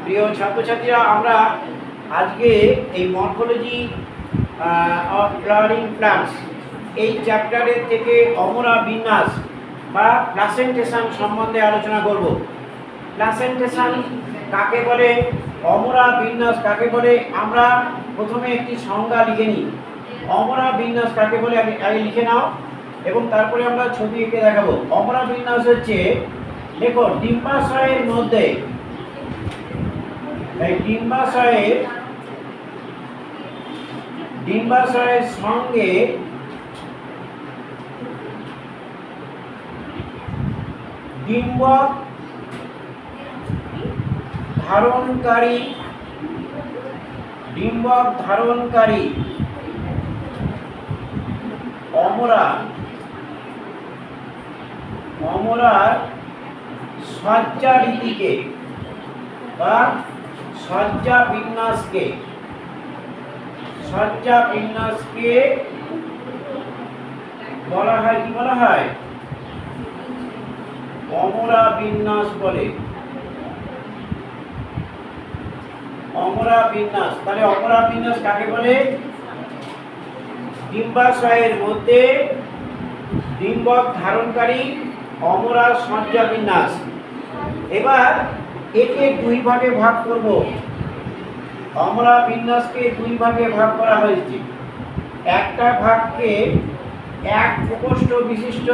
প্রিয় ছাত্রছাত্রীরা, আমরা আজকে এই মরফোলজি অফ ফ্লাওয়ারিং প্লান্টস এই চ্যাপ্টারের থেকে অমরা বিন্যাস বা প্লাসেন্টেশন সম্বন্ধে আলোচনা করব। প্লাসেন্টেশন কাকে বলে, অমরা বিন্যাস কাকে বলে, আমরা প্রথমে একটি সংজ্ঞা লিখে নিই। অমরা বিন্যাস কাকে বলে আগে লিখে নাও এবং তারপরে আমরা ছবি এঁকে দেখাবো। অমরা বিন্যাস হচ্ছে, দেখো, ডিম্বাশয়ের মধ্যে ডিম্বাশয়ের সঙ্গে ডিম্বক ধারণকারী অমরার সজ্জা রীতিকে বা সজ্জা বিন্যাসকে বলা হয়, কি বলা হয়? অমরা বিন্যাস বলে। অমরা বিন্যাস, তাহলে অমরা বিন্যাস কাকে বলে? ডিম্বাশয়ের মধ্যে ডিম্বক ধারণকারী অমরার সজ্জা বিন্যাস। এবার একে দুই ভাগে ভাগ করব। অমরা বিন্যাসকে দুই ভাগে ভাগ করা হয়েছে। একটা ভাগকে এক প্রকোষ্ঠ বিশিষ্ট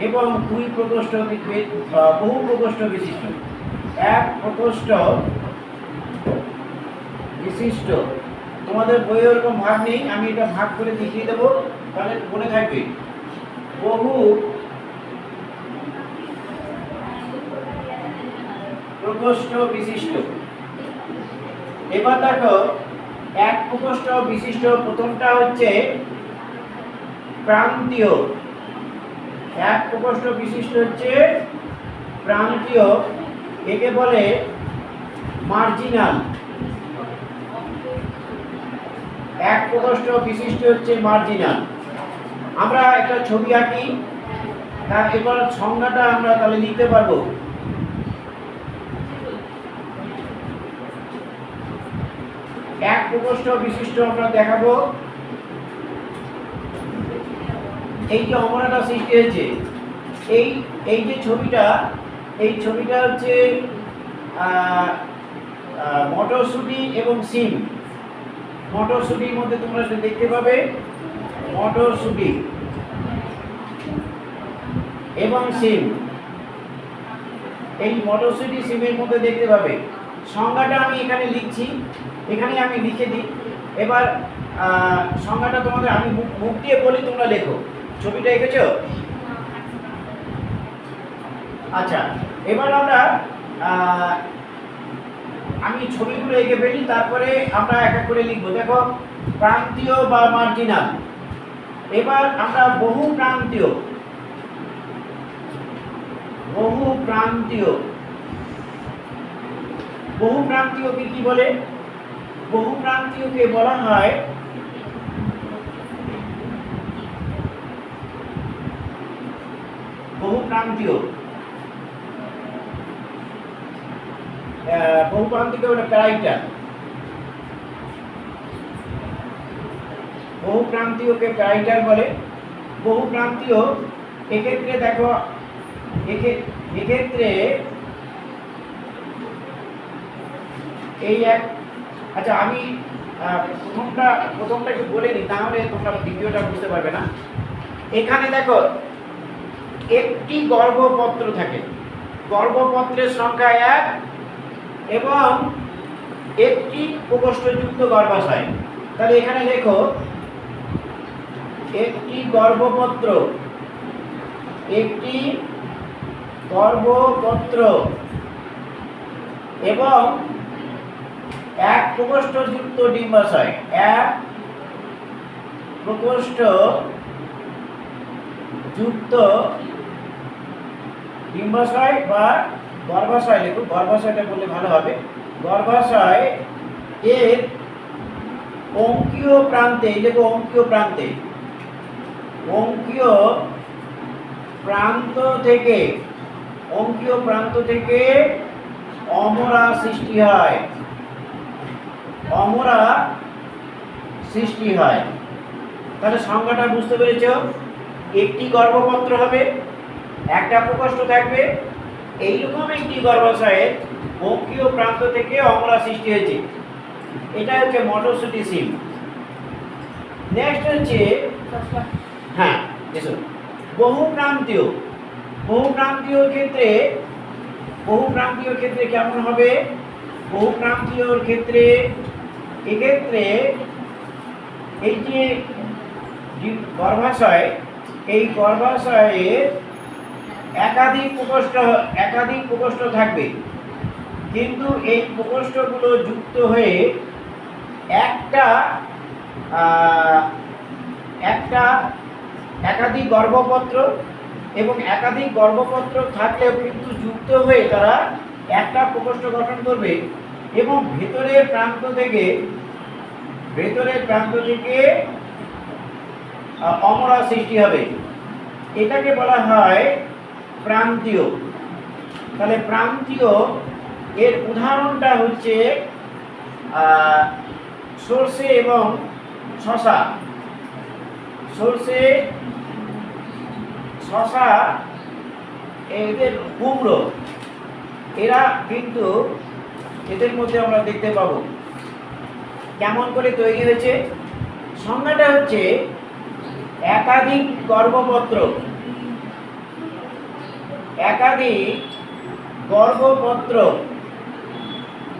এবং দুই প্রকোষ্ঠ বহু প্রকোষ্ঠ বিশিষ্ট। এক প্রকোষ্ঠ বিশিষ্ট, তোমাদের বইয়ে ওরকম ভাগ নেই, আমি এটা ভাগ করে দেখিয়ে দেবো, তাহলে মনে থাকবে। বহু প্রকোষ্ঠ বিশিষ্ট। এবার দেখো, এক প্রকোষ্ঠ বিশিষ্ট প্রথমটা হচ্ছে প্রান্তীয়। এক প্রকোষ্ঠ বিশিষ্ট হচ্ছে প্রান্তীয়, একে বলে মার্জিনাল। এক প্রকোষ্ঠ বিশিষ্ট হচ্ছে মার্জিনাল। আমরা একটা ছবি আঁকি, তার এবার সংজ্ঞাটা আমরা তাহলে লিখতে পারবো। এক প্রকোষ্ঠ বিশিষ্ট আমরা দেখাবো। এই যে অমরাটা সৃষ্টি হয়েছে, এই যে ছবিটা, এই ছবিটা হচ্ছে মটরশুঁটি এবং সিম। মটরশুঁটির মধ্যে তোমরা দেখতে পাবে মটরশুঁটি এবং সিম। এই মটরশুঁটি সিমের মধ্যে দেখতে পাবে। সংজ্ঞাটা আমি এখানে লিখছি, এখানে আমি লিখে দিই। এবার সংজ্ঞাটা তোমাদের আমি মুখ দিয়ে বলি, তোমরা লেখো। ছবিটা এঁকেছো? আচ্ছা, এবার আমি ছবিগুলো এঁকে ফেলি, তারপরে আমরা এক এক করে লিখবো। দেখো, প্রান্তীয় বা মার্জিনাল। এবার আমরা বহু প্রান্তীয়কে কি বলে? বহু প্রান্তীয়কে বলা হয় বহুপ্রান্তীয় বলে প্যারাইটার। বহুপ্রান্তীয়কে প্যারাইটার বলে। বহুপ্রান্তীয় এক্ষেত্রে দেখো, এক্ষেত্রে এই এক, আচ্ছা আমি প্রথমটা একটু বলে নিই, তাহলে তোমরা দ্বিতীয়টা বুঝতে পারবে না। এখানে দেখো, একটি গর্ভপত্র থাকে, গর্ভপত্রের সংখ্যা 1 এবং একটি প্রকোষ্ঠযুক্ত গর্ভাশয়। তাহলে এখানে দেখো, একটি গর্ভপত্র এবং এক প্রকোষ্ঠযুক্ত ডিম্বাশয়। এক প্রকোষ্ঠযুক্ত ডিম্বাশয় বা গর্ভাশয়, দেখো গর্ভাশয়টা বললে ভালো হবে। গর্ভাশয় এর অঙ্কীয় প্রান্তে, এই দেখো অঙ্কীয় প্রান্ত থেকে অমরা সৃষ্টি হয়, অমরা সৃষ্টি হয়। তাহলে সংজ্ঞাটা বুঝতে পেরেছো? একটি গর্ভপত্র হবে, একটা প্রকোষ্ঠ থাকবে, এইরকম একটি গর্ভাশয়ের বক্ষীয় প্রান্ত থেকে অমরা সৃষ্টি হয়েছে। এটা হচ্ছে মটরশুটি। নেক্সট হচ্ছে হ্যাঁ এসো বহুপ্রান্তীয়। বহুপ্রান্তীয় ক্ষেত্রে কেমন হবে? বহুপ্রান্তীয় ক্ষেত্রে এক্ষেত্রে এই যে গর্ভাশয়, এই গর্ভাশয়ে একাধিক প্রকোষ্ঠ থাকবে, কিন্তু এই প্রকোষ্ঠগুলো যুক্ত হয়ে একাধিক গর্ভপত্র, এবং একাধিক গর্ভপত্র থাকলেও কিন্তু যুক্ত হয়ে তারা একটা প্রকোষ্ঠ গঠন করবে, এবং ভেতরের প্রান্ত থেকে অমরা সৃষ্টি হবে। এটাকে বলা হয় প্রান্তীয়। তাহলে প্রান্তীয় এর উদাহরণটা হচ্ছে সরষে এবং শশা। সরষে, শশা, এদের কুমড়ো, এরা কিন্তু এদের মধ্যে আমরা দেখতে পাবো। কেমন করে তৈরি হয়েছে? সংজ্ঞাটা হচ্ছে একাধিক গর্ভপত্র।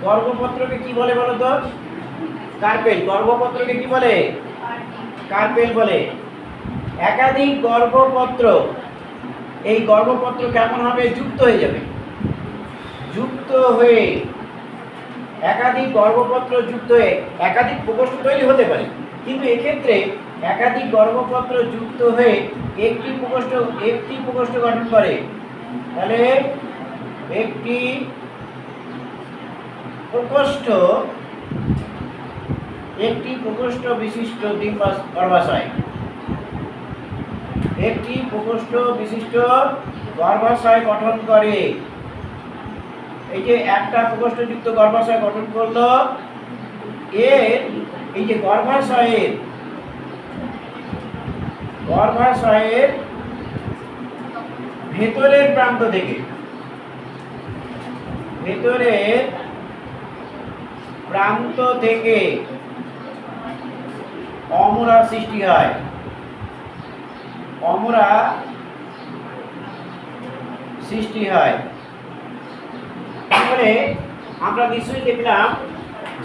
গর্ভপত্রকে কি বলে বলো তো? কার্পেল। গর্ভপত্রকে কি বলে? কার্পেল বলে। একাধিক গর্ভপত্র, এই গর্ভপত্র কেমন হবে? যুক্ত হয়ে যাবে। যুক্ত হয়ে একাধিক গর্ভপত্র যুক্ত হয়ে একাধিক প্রকোষ্ঠ তৈরি হতে পারে, কিন্তু এক্ষেত্রে একাধিক গর্ভপত্র যুক্ত হয়ে একটি প্রকোষ্ঠ গঠন করে। তাহলে একটি প্রকোষ্ঠ বিশিষ্ট গর্ভাশয়, একটি প্রকোষ্ঠ বিশিষ্ট গর্ভাশয় গঠন করে। এই যে একটা প্রকোষ্ঠযুক্ত গর্ভাশয় গঠন করলো, এর এই যে গর্ভাশয়ের ভেতরের প্রান্ত থেকে অমরা সৃষ্টি হয়। অমরা সৃষ্টি হয়। তাহলে আমরা নিশ্চয়ই দেখলাম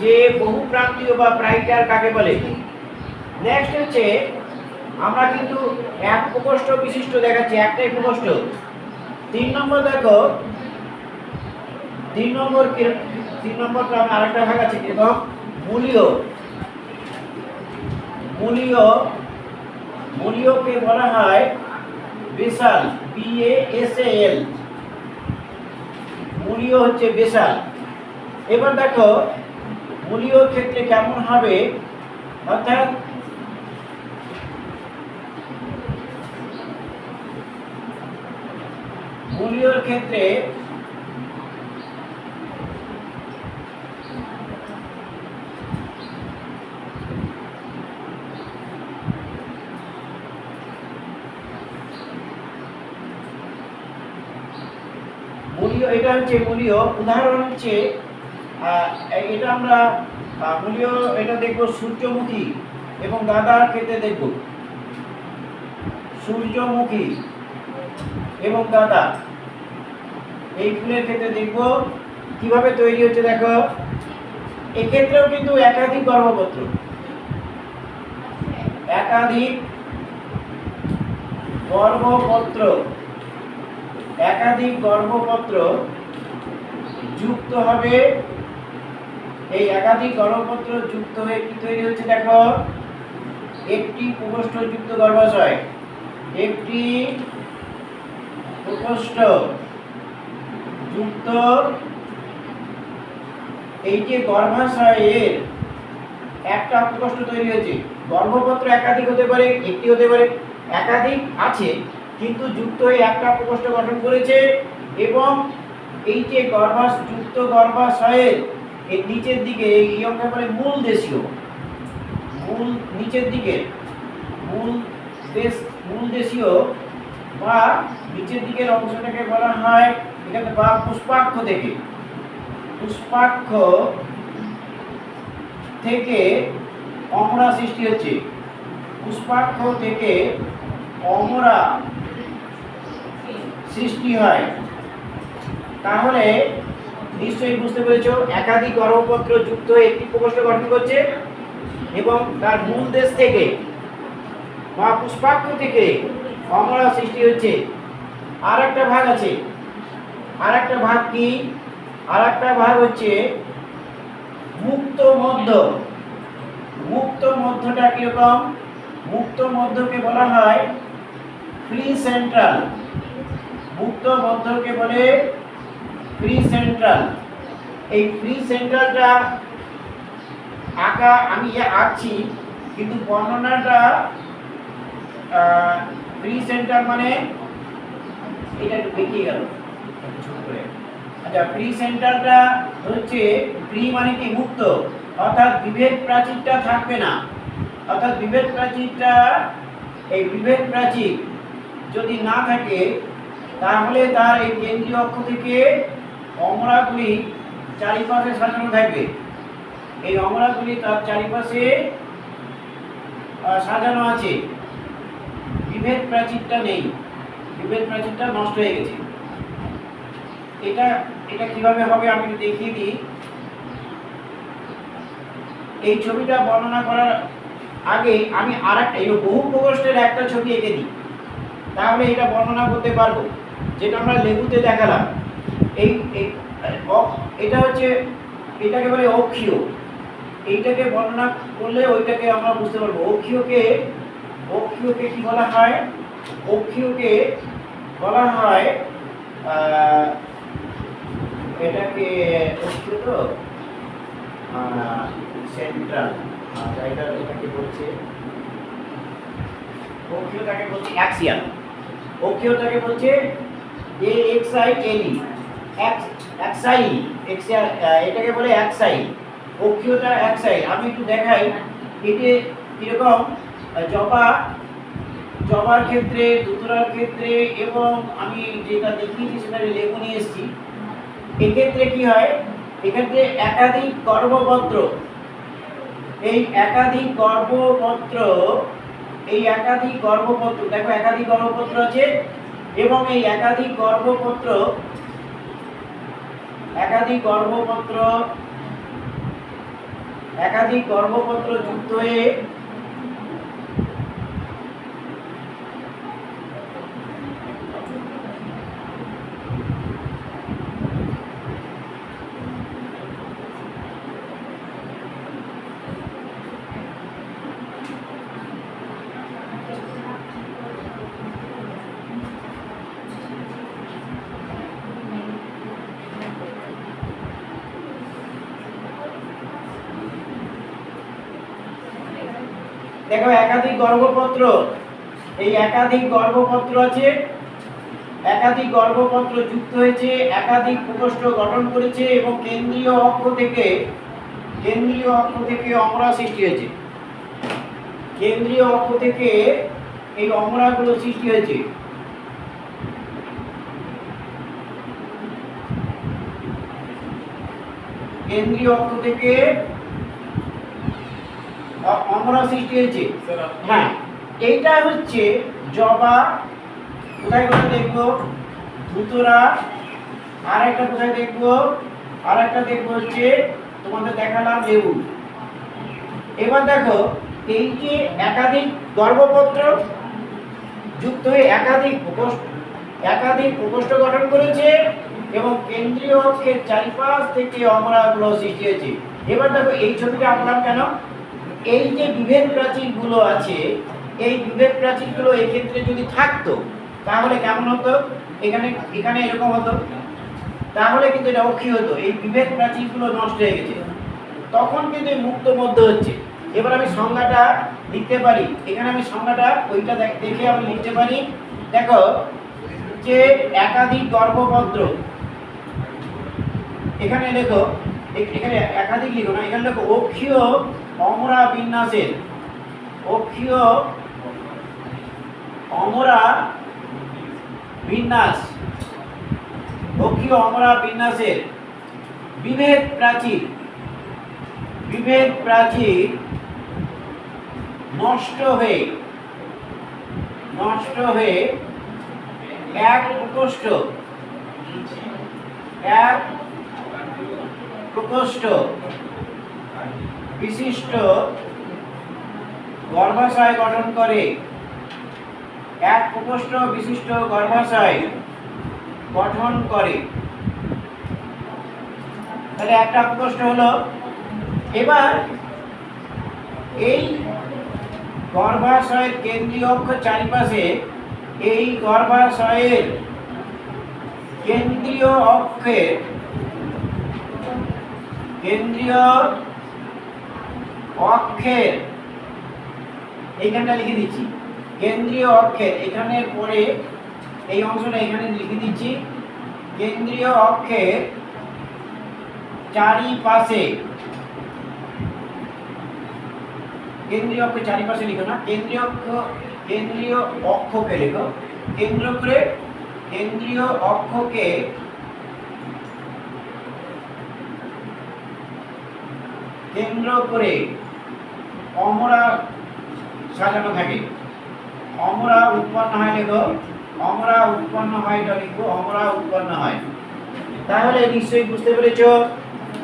যে বহুপ্রান্তীয় বা প্রাইটার কাকে বলে। নেক্সট হচ্ছে আমরা কিন্তু এক প্রকোষ্ঠ বিশিষ্ট দেখাচ্ছি, একটাই প্রকোষ্ঠ। 3 নম্বর দেখো, 3 নম্বরটা আমি আরেকটা ভাগ আছে, এবং মূলীয়কে বলা হয় বেসাল, BASAL। মূলীয় হচ্ছে বেসাল। এবার দেখো মূলীয় ক্ষেত্রে কেমন হবে, অর্থাৎ মূলীয়র ক্ষেত্রে এটা হচ্ছে মূলীয়। উদাহরণ হচ্ছে এটা আমরা মূলীয় এটা দেখবো সূর্যমুখী এবং গাঁদার ক্ষেত্রে দেখব। সূর্যমুখী এবং গাঁদা এই ফুলের ক্ষেত্রে দেখব কিভাবে তৈরি হচ্ছে। দেখো এক্ষেত্রেও কিন্তু একাধিক গর্ভপত্র যুক্ত হবে। এই একাধিক গর্ভপত্র যুক্ত হয়ে কি তৈরি হচ্ছে? দেখো একটি প্রকোষ্ঠযুক্ত গর্ভাশয়, একটি প্রকোষ্ঠ যুক্ত। এই যে গর্ভাশয়ের একটা প্রকোষ্ঠ তৈরি হয়েছে, গর্ভপত্র একাধিক হতে পারে, একটি হতে পারে, একাধিক আছে, কিন্তু যুক্ত হয়ে একটা প্রকোষ্ঠ গঠন করেছে, এবং এই যে যুক্ত গর্ভাশয়ের এই নিচের দিকে এই অংশকে বলে মূল দেশীয়, মূল নিচের দিকে মূল দেশীয় বা নিচের দিকের অংশটাকে বলা হয় এখানে বা পুষ্পাক্ষ থেকে অমরা সৃষ্টি হচ্ছে, পুষ্পাক্ষ থেকে অমরা সৃষ্টি হয়। তাহলে নিশ্চয়ই বুঝতে পেরেছো একাধিক গর্ভপত্র যুক্ত হয়ে একটি প্রকোষ্ঠ গঠন করছে এবং তার মূল দেশ থেকে বা পুষ্পাক্ষ থেকে অমরা সৃষ্টি হচ্ছে। আর একটা ভাগ আছে, আর একটা ভাগ কি? আর একটা ভাগ হচ্ছে মুক্ত মধ্য। মুক্ত মধ্যটা কিরকম? মুক্ত মধ্যকে বলা হয় ফ্রি সেন্ট্রাল। মুক্ত মধ্যকে বলে ফ্রি সেন্ট্রাল। এই ফ্রি সেন্ট্রালটা আঁকা আমি আঁকছি, কিন্তু বর্ণনাটা ফ্রি সেন্ট্রাল মানে এটা একটু বেঁকিয়ে গেল ছোট করে। আচ্ছা, ফ্রি সেন্ট্রালটা হচ্ছে ফ্রি মানে কি মুক্ত, অর্থাৎ বিভেদ প্রাচীরটা থাকবে না। অর্থাৎ বিভেদ প্রাচীরটা, এই বিভেদ প্রাচীর যদি না থাকে তাহলে তার এই কেন্দ্রীয় অক্ষ থেকে অমরাগুলি চারিপাশে সাজানো থাকবে। এই অমরাগুলি তার চারিপাশে সাজানো আছে, বিভেদ প্রাচীরটা নেই, বিভেদ প্রাচীরটা নষ্ট হয়ে গেছে। এটা এটা কিভাবে হবে আমি দেখিয়ে দিই। এই ছবিটা বর্ণনা করার আগে আমি আরেকটা বহু প্রকোষ্ঠের একটা ছবি এঁকে দিই, তাহলে এটা বর্ণনা করতে পারবো, যেটা আমরা লেবুতে দেখালাম। এটা হচ্ছে, এটাকে বলে অক্ষীয়। এইটাকে বর্ণনা করলে ওইটাকে আমরা বুঝতে পারবো। অক্ষীয়কে কি বলা হয়? অক্ষীয়কে বলা হয় এটাকে অক্ষীয় তো সেন্ট্রাল, এটাকে বলছে অক্ষীয়টাকে বলছে অ্যাক্সিয়াল। অক্ষীয়টাকে বলছে AXIAL, এটাকে বলে অ্যাক্সাইল। অক্ষীয়টা অ্যাক্সাইল। আমি একটু দেখাই এতে কিরকম। জবার ক্ষেত্রে, দুতরার ক্ষেত্রে এবং আমি যেটা দেখিয়েছি সেটা লেবু নিয়ে এসেছি। এক্ষেত্রে কি হয়? এক্ষেত্রে একাধিক গর্ভপত্র, এই একাধিক গর্ভপত্র দেখো একাধিক গর্ভপত্র আছে এবং এই একাধিক গর্ভপত্র যুক্ত হয়ে দেখো একাধিক গর্ভপত্র, এই একাধিক গর্ভপত্র আছে, একাধিক গর্ভপত্র যুক্ত হয়েছে, একাধিক প্রকোষ্ঠ গঠন করেছে এবং কেন্দ্রীয় অক্ষ থেকে অমরা সৃষ্টি হয়েছে। কেন্দ্রীয় অক্ষ থেকে এই অমরাগুলো সৃষ্টি হয়েছে। কেন্দ্রীয় অক্ষ থেকে অমরা সৃষ্টি হয়েছে। হ্যাঁ, এইটা হচ্ছে জবা। কোথায় কোথায় দেখবো? ধুতরা। আর একটা কোথায় দেখবো? আর একটা দেখবো হচ্ছে তোমাদের দেখালাম লেবু। এবার দেখো এই যে একাধিক গর্ভপত্র যুক্ত হয়ে একাধিক প্রকোষ্ঠ গঠন করেছে এবং কেন্দ্রীয় অক্ষের চারিপাশ থেকে অমরাগুলো সৃষ্টি হয়েছে। এবার দেখো এই ছবিটা আঁকলাম কেন? এই যে বিভেদ প্রাচীরগুলো আছে, এই বিভেদ প্রাচীরগুলো এই ক্ষেত্রে যদি থাকতো তাহলে কেমন হতো? এখানে এরকম হতো, তাহলে কিন্তু এটা অক্ষীয় হতো। এই বিভেদ প্রাচীরগুলো নষ্ট হয়ে গেছে, তখন কিন্তু মুক্ত মধ্য হচ্ছে। এবার আমি সংজ্ঞাটা লিখতে পারি, এখানে আমি সংজ্ঞাটা ওইটা দেখে আমি লিখতে পারি। দেখো যে একাধিক গর্ভপত্র এখানে লেখো, এখানে একাধিক লিখো না, এখানে লেখো অক্ষীয় অমরা বিন্যাসের, অক্ষীয় অমরা বিন্যাস, অক্ষীয় অমরা বিন্যাসের বিভেদ প্রাচীর, বিভেদ প্রাচীর নষ্ট হয়ে এক প্রকোষ্ঠ, এক প্রকোষ্ঠ বিশিষ্ট গর্ভাশয় গঠন করে, এক প্রকোষ্ঠ বিশিষ্ট গর্ভাশয় গঠন করে। তাহলে একটা প্রকোষ্ঠ হলো। এবার এই গর্ভাশয়ের কেন্দ্রীয় অক্ষ চারিপাশে, এই গর্ভাশয়ের কেন্দ্রীয় অক্ষের, কেন্দ্রীয় অক্ষের, এইখানটা লিখে দিচ্ছি, কেন্দ্রীয় অক্ষের, এখানের পরে এই অংশটা এখানে লিখে দিচ্ছি, কেন্দ্রীয় অক্ষের চারিপাশে, কেন্দ্রীয় অক্ষের চারিপাশে লিখো না, কেন্দ্রীয় অক্ষকে লিখো, কেন্দ্র করে কেন্দ্রীয় অক্ষকে কেন্দ্র করে অমরা সাজানো থাকে, অমরা উৎপন্ন হয়, লেখো অমরা উৎপন্ন হয়, এটা লিখবো অমরা উৎপন্ন হয়। তাহলে নিশ্চয়ই বুঝতে পেরেছ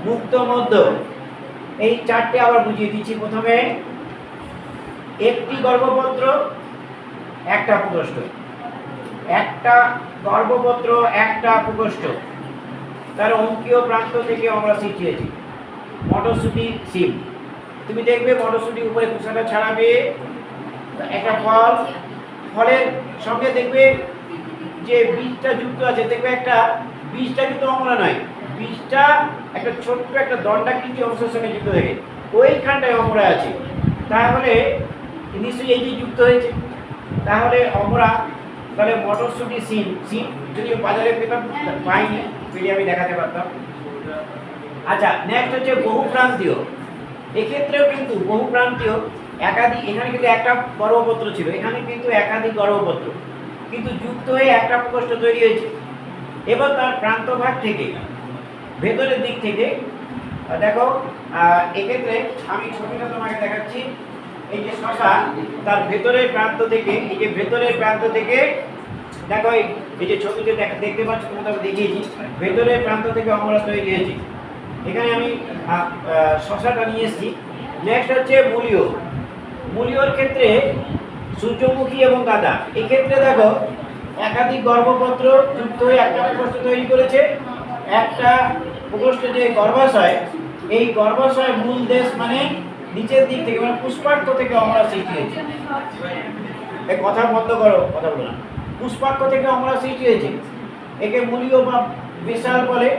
মুক্ত মধ্য। এই চারটে আবার বুঝিয়ে দিচ্ছি। প্রথমে একটি গর্ভপত্র, একটা প্রকোষ্ঠ, একটা গর্ভপত্র, একটা প্রকোষ্ঠ, তার অঙ্কীয় প্রান্ত থেকে আমরা শিখিয়েছি মটরশুঁটি সিম। তুমি দেখবে মটরশুঁটি উপরে খোসাটা ছাড়াবে, একটা ফল, ফলের সঙ্গে দেখবে যে বীজটা যুক্ত আছে, দেখবে একটা বীজটা কিন্তু অমরা নয়, বীজটা একটা ছোট্ট একটা দণ্ডাকৃতি অংশের সঙ্গে যুক্ত থাকে, ওইখানটায় অমরা আছে। তাহলে নিশ্চয়ই এই যে যুক্ত হয়েছে, তাহলে অমরা, তাহলে মটরশুঁটি সিম, সিম যদি বাজারে পেতাম, পাইনি, পেলে আমি দেখাতে পারতাম। আচ্ছা, নেক্সট হচ্ছে বহুপ্রান্তীয়। এক্ষেত্রেও কিন্তু বহুপ্রান্তীয়, একাধিক, এখানে কিন্তু একটা গর্ভপত্র ছিল, এখানে কিন্তু একাধিক গর্ভপত্র, কিন্তু যুক্ত হয়ে একটা প্রকোষ্ঠ তৈরি হয়েছে। এবার তার প্রান্তভাগ থেকে, ভেতরের দিক থেকে দেখো, এক্ষেত্রে আমি ছবিটা তোমাকে দেখাচ্ছি। এই যে শশা, তার ভেতরের প্রান্ত থেকে, এই যে ভেতরের প্রান্ত থেকে দেখো, এই যে ছবিতে দেখতে পাচ্ছ, তোমাদের দেখিয়েছি, ভেতরের প্রান্ত থেকে অমরা তৈরি হয়েছে। এখানে আমি শশাটা নিয়ে এসেছি। নেক্সট হচ্ছে মূলীয়। মূলীয়র ক্ষেত্রে সূর্যমুখী এবং গাঁদা, এক্ষেত্রে দেখো একাধিক গর্ভপত্র যুক্ত হয়ে একটা প্রকোষ্ঠ তৈরি করেছে। একটা প্রকোষ্ঠ যে গর্ভাশয়, এই গর্ভাশয় মূল দেশ মানে নিচের দিক থেকে, মানে পুষ্পার্থ থেকে আমরা সৃষ্টি হয়েছে। এই কথা বন্ধ করো, কথা বলো না। পুষ্পার্থ থেকে আমরা সৃষ্টি হয়েছে, একে মূলীয় বা বিশাল বলে।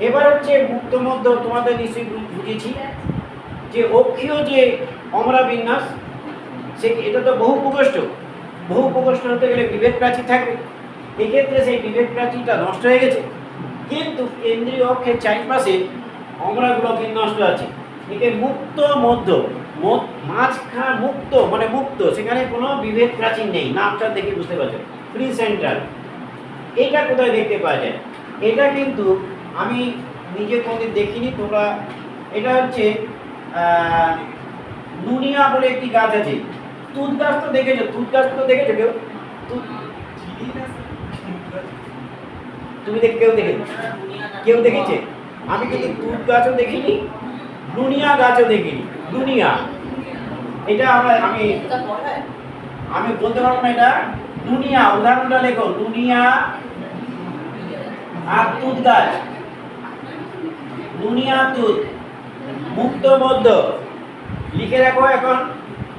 এবার হচ্ছে মুক্ত মধ্য, তোমাদের নিশ্চয়ই বুঝেছি যে অক্ষীয় যে অমরা বিন্যাস, সে এটা তো বহু প্রকোষ্ঠ, বহু প্রকোষ্ঠ হতে গেলে বিভেদ প্রাচীর থাকবে। এক্ষেত্রে সেই বিভেদ প্রাচীরটা নষ্ট হয়ে গেছে, কিন্তু কেন্দ্রীয় অক্ষের চারিপাশে অমরাগুলো বিন্যস্ত আছে। একে মুক্ত মধ্য, মাঝখান মুক্ত মানে মুক্ত, সেখানে কোনো বিভেদ প্রাচীর নেই। নামটা দেখে বুঝতে পারছো, ফ্রি সেন্ট্রাল। এইটা কোথায় দেখতে পাওয়া যায়? এটা কিন্তু আমি নিজে কোনোদিন দেখিনি, তোমরা, এটা হচ্ছে নুনিয়া বলে একটি গাছ আছে। তুত গাছ তো দেখেছো, তুত গাছ তো দেখেছো কেউ? তুমি কেউ দেখেছো? কেউ দেখেছে? আমি কিন্তু তুত গাছও দেখিনি, নুনিয়া গাছও দেখিনি। নুনিয়া, এটা আমি বলতে পারবো না এটা। নুনিয়া, উদাহরণটা লেখো, নুনিয়া আর তুত গাছ, নুনিয়া তুত, মুক্ত মধ্য লিখে রাখো এখন।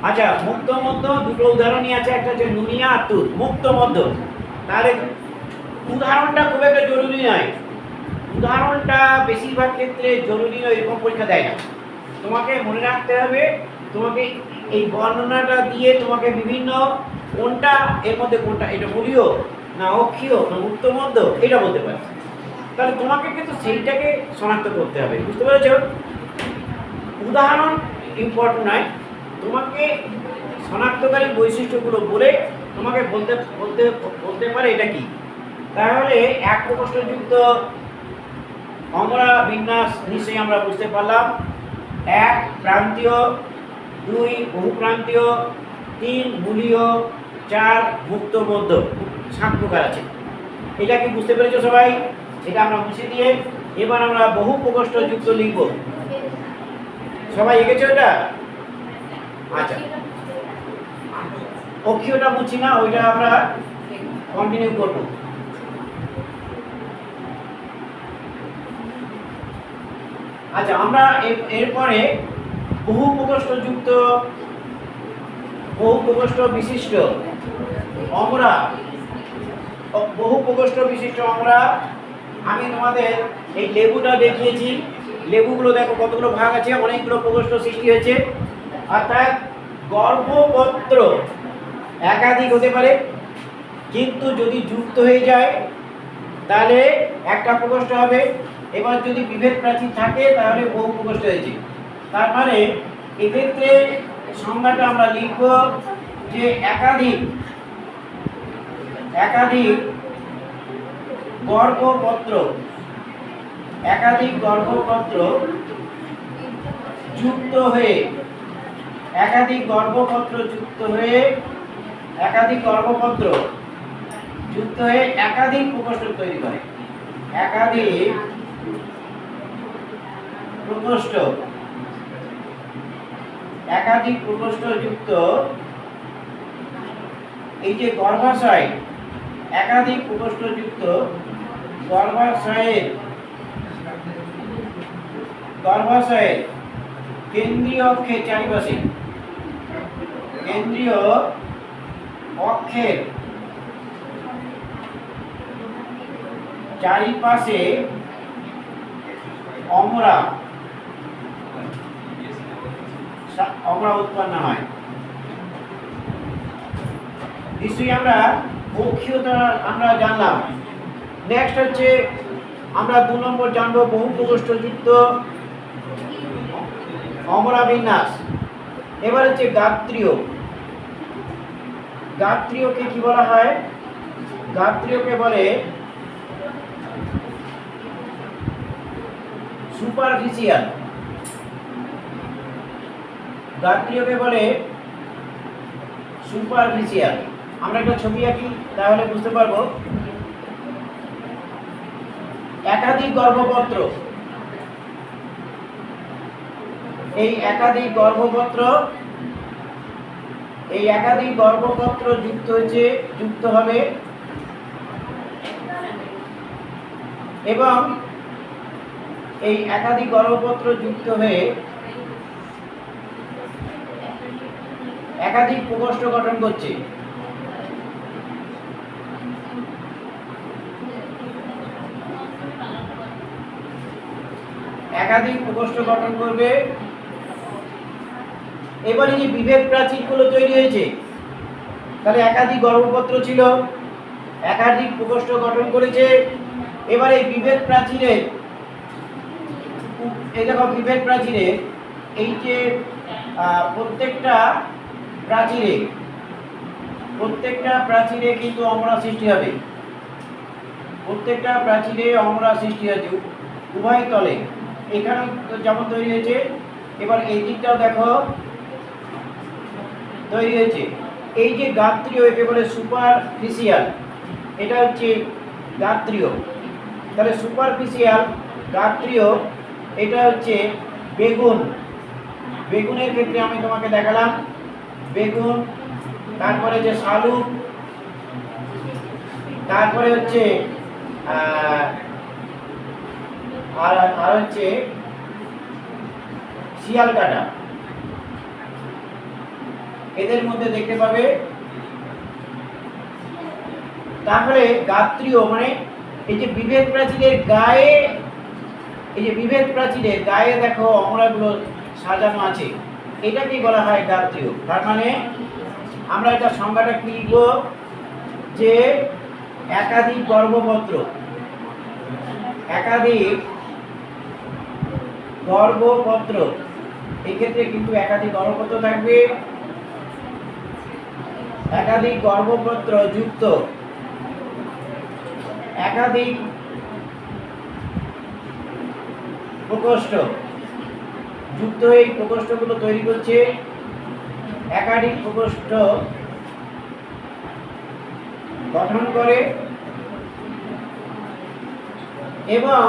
আচ্ছা, মুক্ত মধ্য দুটো উদাহরণই আছে, একটা হচ্ছে নুনিয়া আর তুত, মুক্ত মধ্য। তাহলে উদাহরণটা খুব একটা জরুরি নয়, উদাহরণটা বেশিরভাগ ক্ষেত্রে জরুরি নয়, এরকম পরীক্ষা দেয় না। তোমাকে মনে রাখতে হবে, তোমাকে এই বর্ণনাটা দিয়ে তোমাকে বিভিন্ন, কোনটা এর মধ্যে কোনটা, এটা মূলীয় না অক্ষীয় না মুক্ত মধ্য, এটা বলতে পারবে। তাহলে তোমাকে কিন্তু সেইটাকে শনাক্ত করতে হবে, বুঝতে পেরেছ? উদাহরণ ইম্পর্টেন্ট নয়, তোমাকে শনাক্তকারী বৈশিষ্ট্যগুলো বলে তোমাকে বলতে বলতে বলতে পারে এটা কি। তাহলে এক প্রকোষ্ঠযুক্ত অমরা বিন্যাস নিশ্চয়ই আমরা বুঝতে পারলাম। এক প্রান্তীয়, দুই বহুপ্রান্তীয়, তিন মূলীয়, চার মুক্ত মধ্য, 7 প্রকার আছে। এটা কি বুঝতে পেরেছো সবাই? এটা আমরা মুছে দিয়ে এবার আমরা বহু প্রকোষ্ঠযুক্ত লিখব। সবাই এঁকেছো এটা? আচ্ছা, অক্ষীয়টা বুঝছি না, ওইটা আমরা কন্টিনিউ করব। আচ্ছা, আমরা এরপরে বহু প্রকোষ্ঠযুক্ত, বহু প্রকোষ্ঠ বিশিষ্ট অমরা, বহু প্রকোষ্ঠ বিশিষ্ট অমরা, আমি তোমাদের এই লেবুটা দেখিয়েছি। লেবুগুলো দেখো কতগুলো ভাগ আছে, অনেকগুলো প্রকোষ্ঠ সৃষ্টি হয়েছে। অর্থাৎ গর্ভপত্র একাধিক হতে পারে, কিন্তু যদি যুক্ত হয়ে যায় তাহলে একটা প্রকোষ্ঠ হবে। এবার যদি বিভেদ প্রাচীর থাকে তাহলে বহু প্রকোষ্ঠ হয়েছে। তার মানে এক্ষেত্রে সংজ্ঞাটা আমরা লিখব যে একাধিক গর্ভপত্র, একাধিক গর্ভপত্র যুক্ত হয়ে, একাধিক গর্ভপত্র যুক্ত হয়ে, একাধিক গর্ভপত্র যুক্ত হয়ে একাধিক প্রকোষ্ঠ তৈরি করে। একাধিক প্রকোষ্ঠ, একাধিক প্রকোষ্ঠ যুক্ত এই যে গর্ভাশয়, একাধিক প্রকোষ্ঠ যুক্ত গর্ভাশয়ের কেন্দ্রীয় অক্ষের চারিপাশে, কেন্দ্রীয় অক্ষের চারিপাশে অমরা উৎপন্ন হয়। নিশ্চয়ই আমরা অক্ষীয়তা আমরা জানলাম। নেক্সট হচ্ছে আমরা 2 নম্বর জানবো বহু প্রকোষ্ঠযুক্ত অমরা বিন্যাস। এবার হচ্ছে গাত্রীয়। গাত্রীয়কে কি বলা হয়? গাত্রীয়কে বলে সুপারফিশিয়াল। গাত্রীয়কে বলে সুপারফিশিয়াল। আমরা একটা ছবি আঁকি তাহলে বুঝতে পারবো। একাধিক গর্ভপত্র, এই একাধিক গর্ভপত্র, এই একাধিক গর্ভপত্র যুক্ত হয়েছে, যুক্ত হবে এবং এই একাধিক গর্ভপত্র যুক্ত হয়ে একাধিক প্রকোষ্ঠ গঠন করছে। একাধিক প্রকোষ্ঠ গঠন করবে। এবারে যে বিভেদ প্রাচীরগুলো তৈরি হয়েছে, তাহলে একাধিক গর্ভপত্র ছিল, একাধিক প্রকোষ্ঠ গঠন করেছে। এবারে এই বিভেদ প্রাচীরে, এই দেখো বিভেদ প্রাচীরে এই যে প্রত্যেকটা প্রাচীরে কিন্তু অমরা সৃষ্টি হবে। প্রত্যেকটা প্রাচীরে অমরা সৃষ্টি হয়েছে উভয় তলে। এখানেও যেমন তৈরি হয়েছে, এবার এই দিকটাও দেখো তৈরি হয়েছে। এই যে গাত্রীয়, একে বলে সুপারফিশিয়াল, এটা হচ্ছে গাত্রীয়। তাহলে সুপারফিশিয়াল, গাত্রীয়, এটা হচ্ছে বেগুন। বেগুনের ক্ষেত্রে আমি তোমাকে দেখালাম বেগুন, তারপরে যে শালুক, তারপরে হচ্ছে আর হচ্ছে শিয়াল কাটা। এদের মধ্যে দেখতে পাবে। তাহলে গাত্রীয় মানে এই যে বিভেদ প্রাচীরের গায়ে, এই যে বিভেদ প্রাচীরের গায়ে দেখো অমরাগুলো সাজানো আছে, এটাকেই বলা হয় গাত্রীয়। তার মানে আমরা এটা সংজ্ঞাটা কি লিখব যে একাধিক গর্ভপত্র, একাধিক গর্ভপত্র, এই ক্ষেত্রে কিন্তু একাধিক গর্ভপত্র থাকবে, একাধিক গর্ভপত্র যুক্ত একাধিক প্রকোষ্ঠ যুক্ত হয়ে এই প্রকোষ্ঠগুলো তৈরি করছে, একাধিক প্রকোষ্ঠ গঠন করে এবং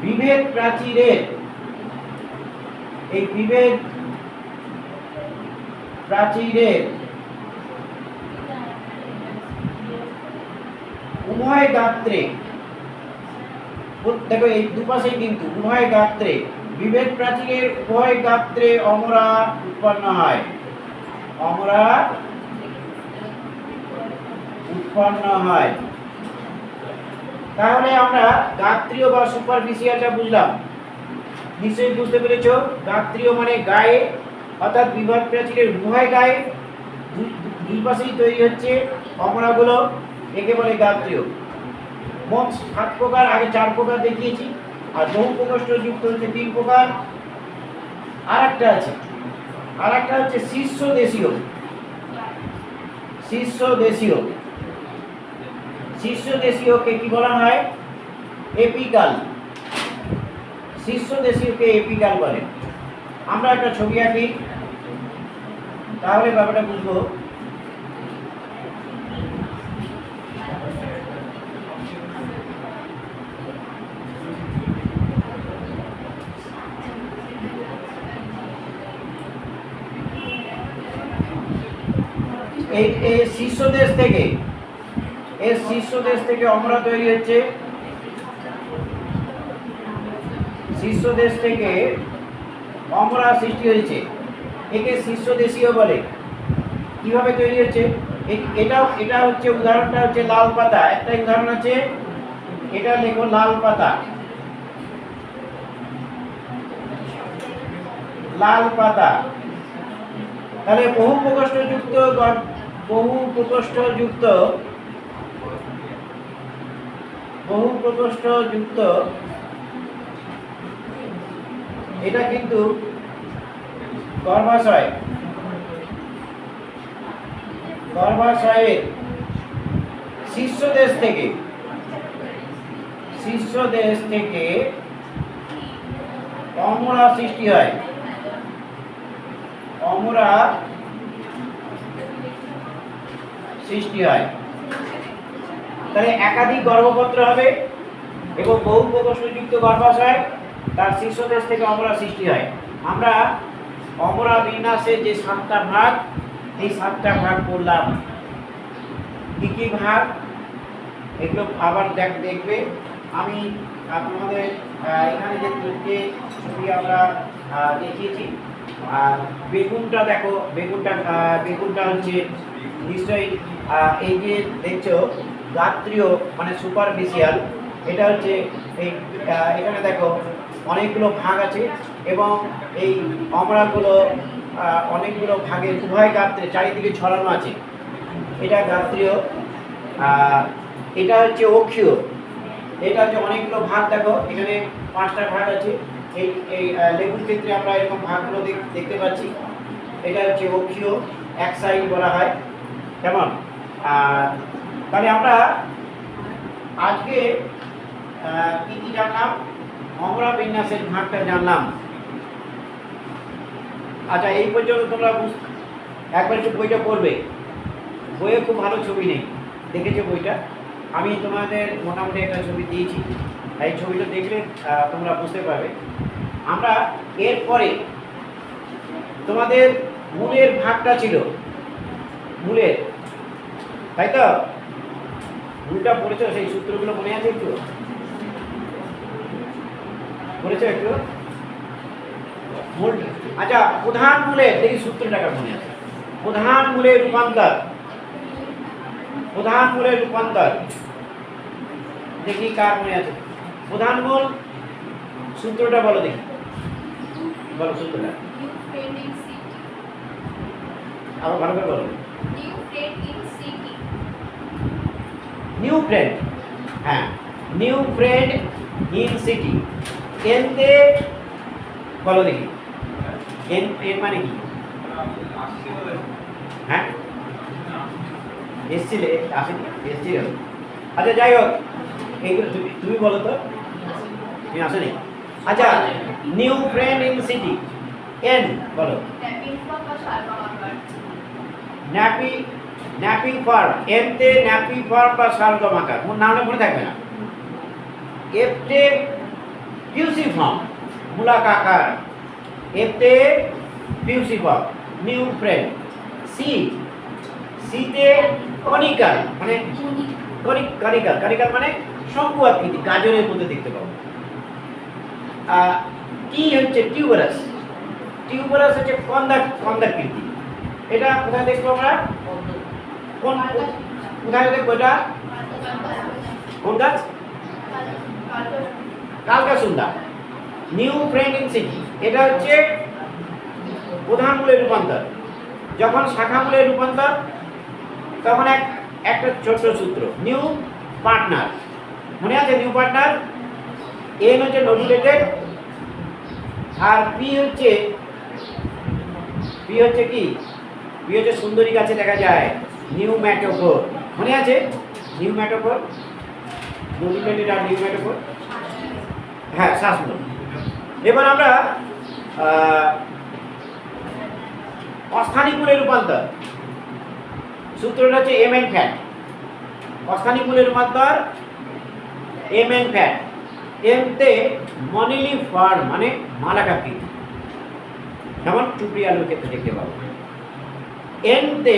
বিভেদ প্রাচীরের এই বিভেদ প্রাচীরের উভয় গাত্রে, দেখো এই দুপাশেই কিন্তু উভয় গাত্রে, বিভেদ প্রাচীরের উভয় গাত্রে অমরা উৎপন্ন হয়, অমরা উৎপন্ন হয়। তাহলে আমরা গাত্রীয় বা সুপারফিশিয়ালটা বুঝলাম, নিশ্চয়ই বুঝতে পেরেছ। গাত্রীয় মানে গায়ে, অর্থাৎ বিভেদ প্রাচীরের উভয় গায়ে দুই পাশেই তৈরি হচ্ছে অমরাগুলো, একে বলে গাত্রীয়। মোট 7 প্রকার, আগে 4 প্রকার দেখিয়েছি, আর বহু প্রকোষ্ঠ যুক্ত হচ্ছে 3 প্রকার। আর একটা আছে, আর একটা হচ্ছে শীর্ষদেশীয়। শীর্ষদেশীয়, শীর্ষদেশীয়কে কি বলা হয়? এপিকাল। শীর্ষদেশীয়কে এপিকাল বলে। আমরা একটা ছবি আঁকি, তাহলে ব্যাপারটা বুঝবো। এই শীর্ষদেশ থেকে, এর শীর্ষদেশ থেকে অমরা তৈরি হচ্ছে, শীর্ষদেশ থেকে অমরা সৃষ্টি হয়েছে, একে শীর্ষদেশীয় বলে। কিভাবে তৈরি হচ্ছে? এটা হচ্ছে উদাহরণটা হচ্ছে লাল পাতা। একটা উদাহরণ আছে, এটা দেখো লাল পাতা, লাল পাতা। তাহলে বহু প্রকোষ্ঠ যুক্ত এটা কিন্তু গর্ভাশয়, গর্ভাশয়ের শীর্ষদেশ থেকে অমরা সৃষ্টি হয়, অমরা সৃষ্টি হয়। তাহলে একাধিক গর্ভপত্র হবে এবং বহু প্রকোষ্ঠযুক্ত গর্ভাশয়, তার শীর্ষদেশ থেকে অমরা সৃষ্টি হয়। আমরা অমরা বিন্যাসের যে 7টা ভাগ, এই 7টা ভাগ করলাম। কি কি ভাগ এগুলো আবার দেখবে। আমি আপনাদের এখানে যে ছবি আমরা দেখিয়েছি, আর বেগুনটা দেখো, বেগুনটা হচ্ছে নিশ্চয়ই এই যে দেখছো গাত্রীয় মানে সুপারফিশিয়াল, এটা হচ্ছে এই এখানে দেখো অনেকগুলো ভাগ আছে এবং এই অমরাগুলো অনেকগুলো ভাগের উভয় গাত্রে চারিদিকে ছড়ানো আছে, এটা গাত্রীয়। এটা হচ্ছে অক্ষীয়, এটা হচ্ছে অনেকগুলো ভাগ, দেখো এখানে 5টা ভাগ আছে। এই লেবুর ক্ষেত্রে আমরা এরকম ভাগগুলো দেখতে পাচ্ছি। এটা হচ্ছে অক্ষীয়, এক সাইড বলা হয়, কেমন? তাহলে আমরা আজকে কি কি জানলাম? অমরা বিন্যাসের ভাগটা জানলাম। আচ্ছা, এই পর্যন্ত তোমরা একবার একটু বইটা পড়বে। বইয়ে খুব ভালো ছবি নেই, দেখেছো বইটা? আমি তোমাদের মোটামুটি একটা ছবি দিয়েছি, এই ছবিটা দেখলে তোমরা বুঝতে পারবে। আমরা এরপরে তোমাদের মূলের ভাগটা ছিল, মূলের, তাই তো? মূলটা পড়েছো, সেই সূত্রগুলো মনে আছে একটু? পড়েছো একটু মূল? আচ্ছা, প্রধান মূলের দেখি সূত্রটাকে মনে আছে। প্রধান মূলের রূপান্তর, প্রধান মূলের রূপান্তর দেখি কার মনে আছে। প্রধান মূল সূত্রটা বলো দেখি, বলো সূত্রটা আবার ভালো করে বলো। নিউ ফ্রেন্ড, হ্যাঁ নিউ ফ্রেন্ড ইন সিটি। এনতে বলো দেখি, এন এর মানে কি? হ্যাঁ এসছিলে, আসেনি, এসছিল। আচ্ছা যাই হোক, এইগুলো তুমি বলো তো, তুমি আসেনি। আচ্ছা, new friend in city, N বলো। ন্যাপি ন্যাপি ফার্ম, এনতে ন্যাপি ফার্ম বা শালগমাকার, নামটা মনে থাকবে না। এফতে পিউসি ফার্ম, মুলাকাকার, এফতে fusiform, new friend. C, সিতে কনিকাল মানে কনিকাল, কনিকাল মানে শঙ্কু আকৃতি, গাজরের মধ্যে দেখতে পাবো। টি হচ্ছে টিউবারাস, টিউবারাস হচ্ছে কন্দাকৃতি। এটা কোথায় দেখবো আমরা? কোন কোথায় দেখবো এটা? কোন গাছ? কালকাসুন্দা। নিউ ফ্রেন্ড ইন সিটি, এটা হচ্ছে প্রধান মূলের রূপান্তর। যখন শাখা মূলের রূপান্তর, তখন একটা ছোট্ট সূত্র, নিউ পার্টনার। মনে আছে নিউ পার্টনার? এন হচ্ছে নডুলেটেড, আর পি হচ্ছে কি? পি হচ্ছে সুন্দরী গাছে দেখা যায়, নিউ ম্যাটোফোর। মনে আছে নিউ ম্যাটোফোর? নডুলেটেড আর নিউ ম্যাটোফোর, হ্যাঁ শ্বাসমূল। এবার আমরা অস্থানিক মূলের রূপান্তর, সূত্রটা হচ্ছে এম এন ফ্যাট। অস্থানিক মূলের রূপান্তর এম এন ফ্যাট। এমতে মনিলি ফার্ম মানে মালাকাকৃতি, যেমন চুপড়ি আলুর ক্ষেত্রে দেখতে পাবো। এনতে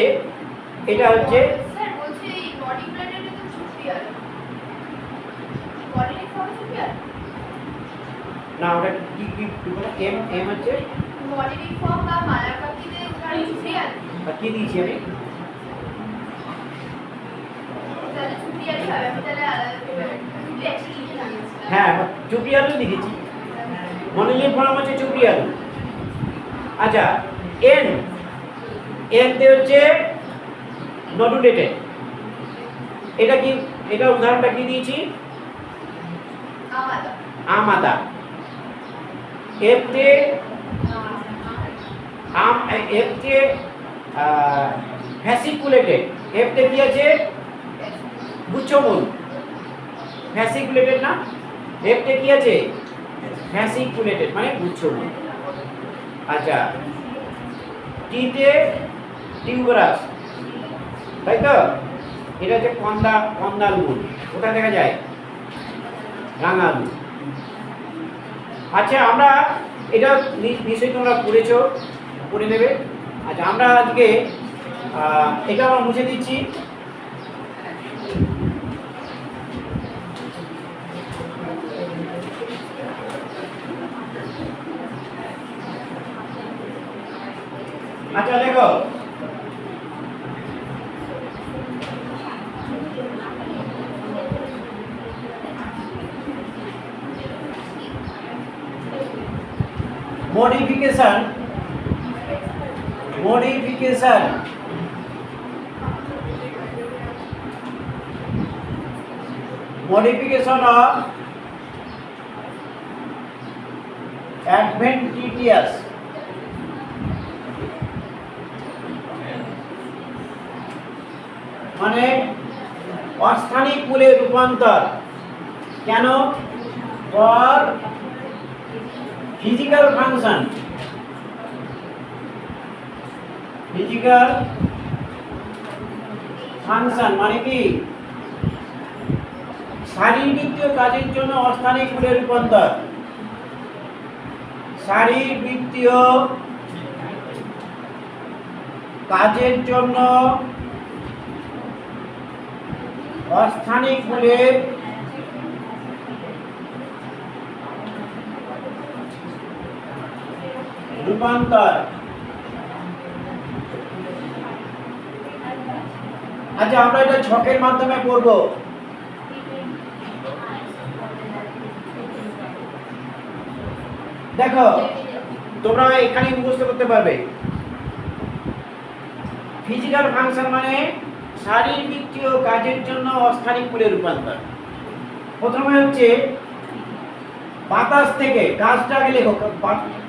এটা হচ্ছে না, ওটা কি কি বলে? এম এম হচ্ছে কি দিয়েছি আমি? হ্যাঁ চুপড়ি আলু লিখেছি, মনিলির ফর্ম হচ্ছে চুপড়ি আলু। আচ্ছা, এন, এনতে হচ্ছে নডুলেটেড। এটা কি? এটা উদাহরণটা কি দিয়েছি? আমাদা। এফতে এফতে ফ্যাসিকুলেটেড। এফতে কি আছে? গুচ্ছমূল, ফ্যাসিকুলেটেড না? এফতে কি আছে? ফ্যাসিকুলেটেড মানে গুচ্ছমূল। আচ্ছা, টিতে টিউবারাস, তাই তো? এটা হচ্ছে কন্দাল মূল, কোথায় দেখা যায়? রাঙালু। আচ্ছা, আমরা এটা নিশ্চয়ই তোমরা পড়েছো, পড়ে নেবে। আচ্ছা, আমরা আজকে এটা আমরা মুছে দিচ্ছি। আচ্ছা দেখো, modification of adventitious মানে অস্থানিক মূলের রূপান্তর। কেন? For physical function, physical function মানে কি? শারীরবৃত্তীয় কাজের জন্য অস্থানিক মূলের রূপান্তর। শারীরবৃত্তীয় কাজের জন্য অস্থানিক মূলের রূপান্তর। আচ্ছা, আমরা এটা ছকের মাধ্যমে করব। দেখো, তোমরা এখানে মুখস্থ করতে পারবে। ফিজিক্যাল ফাংশন মানে শারীরবৃত্তীয় কাজের জন্য অস্থানিক মূলের রূপান্তর। প্রথমে হচ্ছে বাতাস থেকে, কাজটা আগে লেখো,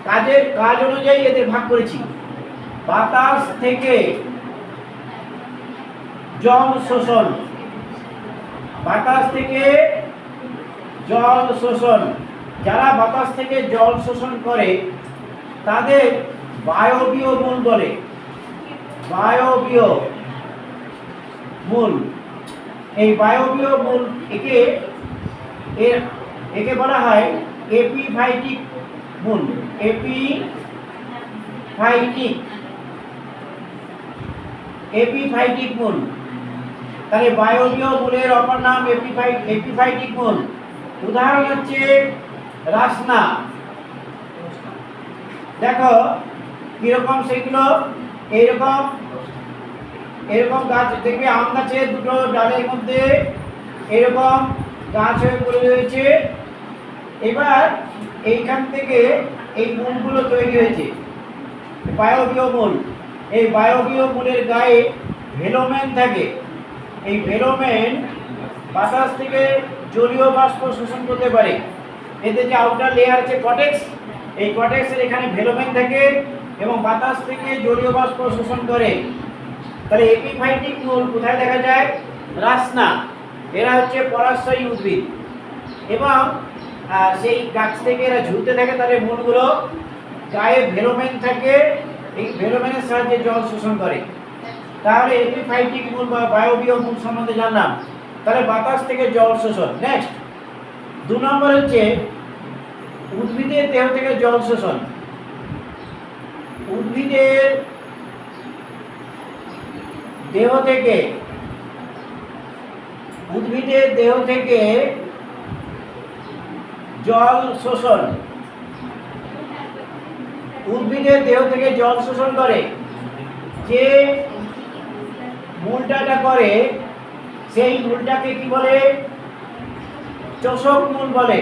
কাজের কাজ অনুযায়ী এদের ভাগ করেছি। বাতাস থেকে জল শোষণ, বাতাস থেকে জল শোষণ, যারা বাতাস থেকে জল শোষণ করে তাদের বায়বীয় মূল বলে। বায়বীয় মূল, এই বায়বীয় মূল একে বলা হয় এপিফাইটিক মূল। এপিফাইটিক মূল। তাহলে বায়বীয় মূলের অপর নাম এপিফাইটিক মূল। উদাহরণ হচ্ছে রাসনা। দেখো কিরকম সেগুলো, এইরকম এরকম গাছ দেখবে, আম গাছের দুটো ডালের মধ্যে এরকম গাছ হয়ে পড়ে রয়েছে। এবার এইখান থেকে এই মূলগুলো তৈরি হয়েছে, বায়বীয় মূল। এই বায়বীয় মূলের গায়ে ভেলোমেন থাকে। এই ভেলোমেন বাতাস থেকে জলীয় বাষ্প শোষণ করতে পারে। এতে যে আউটার লেয়ার আছে কটেক্স, এই কটেক্সের এখানে ভেলোমেন থাকে এবং বাতাস থেকে জলীয় বাষ্প শোষণ করে। তাহলে এপিফাইটিক মূল কোথায় দেখা যায়? রাসনা। এরা হচ্ছে পরাশ্রয়ী উদ্ভিদ এবং সেই গাছ থেকে এরা ঝুলতে থাকে। তাদের মূলগুলো গায়ে ভেলোমেন থাকে, এই ভেলোমেনের সাহায্যে জল শোষণ করে। তাহলে এপিফাইটিক মূল বা বায়বীয় মূল সম্বন্ধে জানলাম। তাহলে বাতাস থেকে জল শোষণ। নেক্সট 2 নম্বর হচ্ছে উদ্ভিদের দেহ থেকে জল শোষণ। উদ্ভিদের দেহ থেকে জল শোষণ। উদ্ভিদের দেহ থেকে জল শোষণ করে যে মূলটা করে, সেই মূলটাকে কি বলে? চোষক মূল বলে।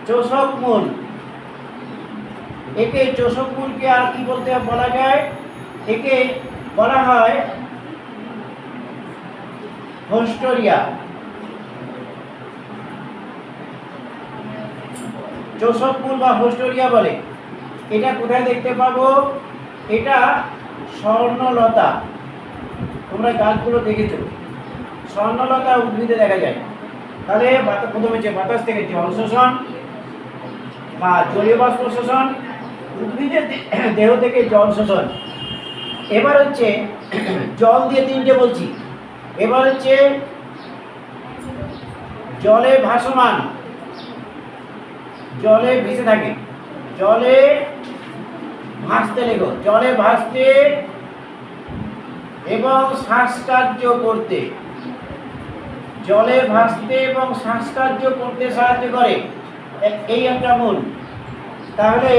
চোষক মূল। একে চোষক মূলকে আর কি বলতে বলা যায়? একে বলা হয় হোস্টোরিয়া। চোষক মূল বা হোস্টোরিয়া বলে। এটা কোথায় দেখতে পাবো? এটা স্বর্ণলতা, তোমরা গাছগুলো দেখেছো, স্বর্ণলতা উদ্ভিদে দেখা যায়। তাহলে প্রথমে যে বাতাস থেকে জল শোষণ বা জলীয় বাষ্প শোষণ, উদ্ভিদের দেহ থেকে জল শোষণ। এবার হচ্ছে জল দিয়ে 3টে বলছি। এবার হচ্ছে জলে ভাসমান, জলে ভেসে থাকে, জলে ভাসতে, লেখো, জলে ভাসতে এবং শ্বাসকার্য করতে। জলে ভাসতে এবং শ্বাসকার্য করতে সাহায্য করে, এই একটা মূল। তাহলে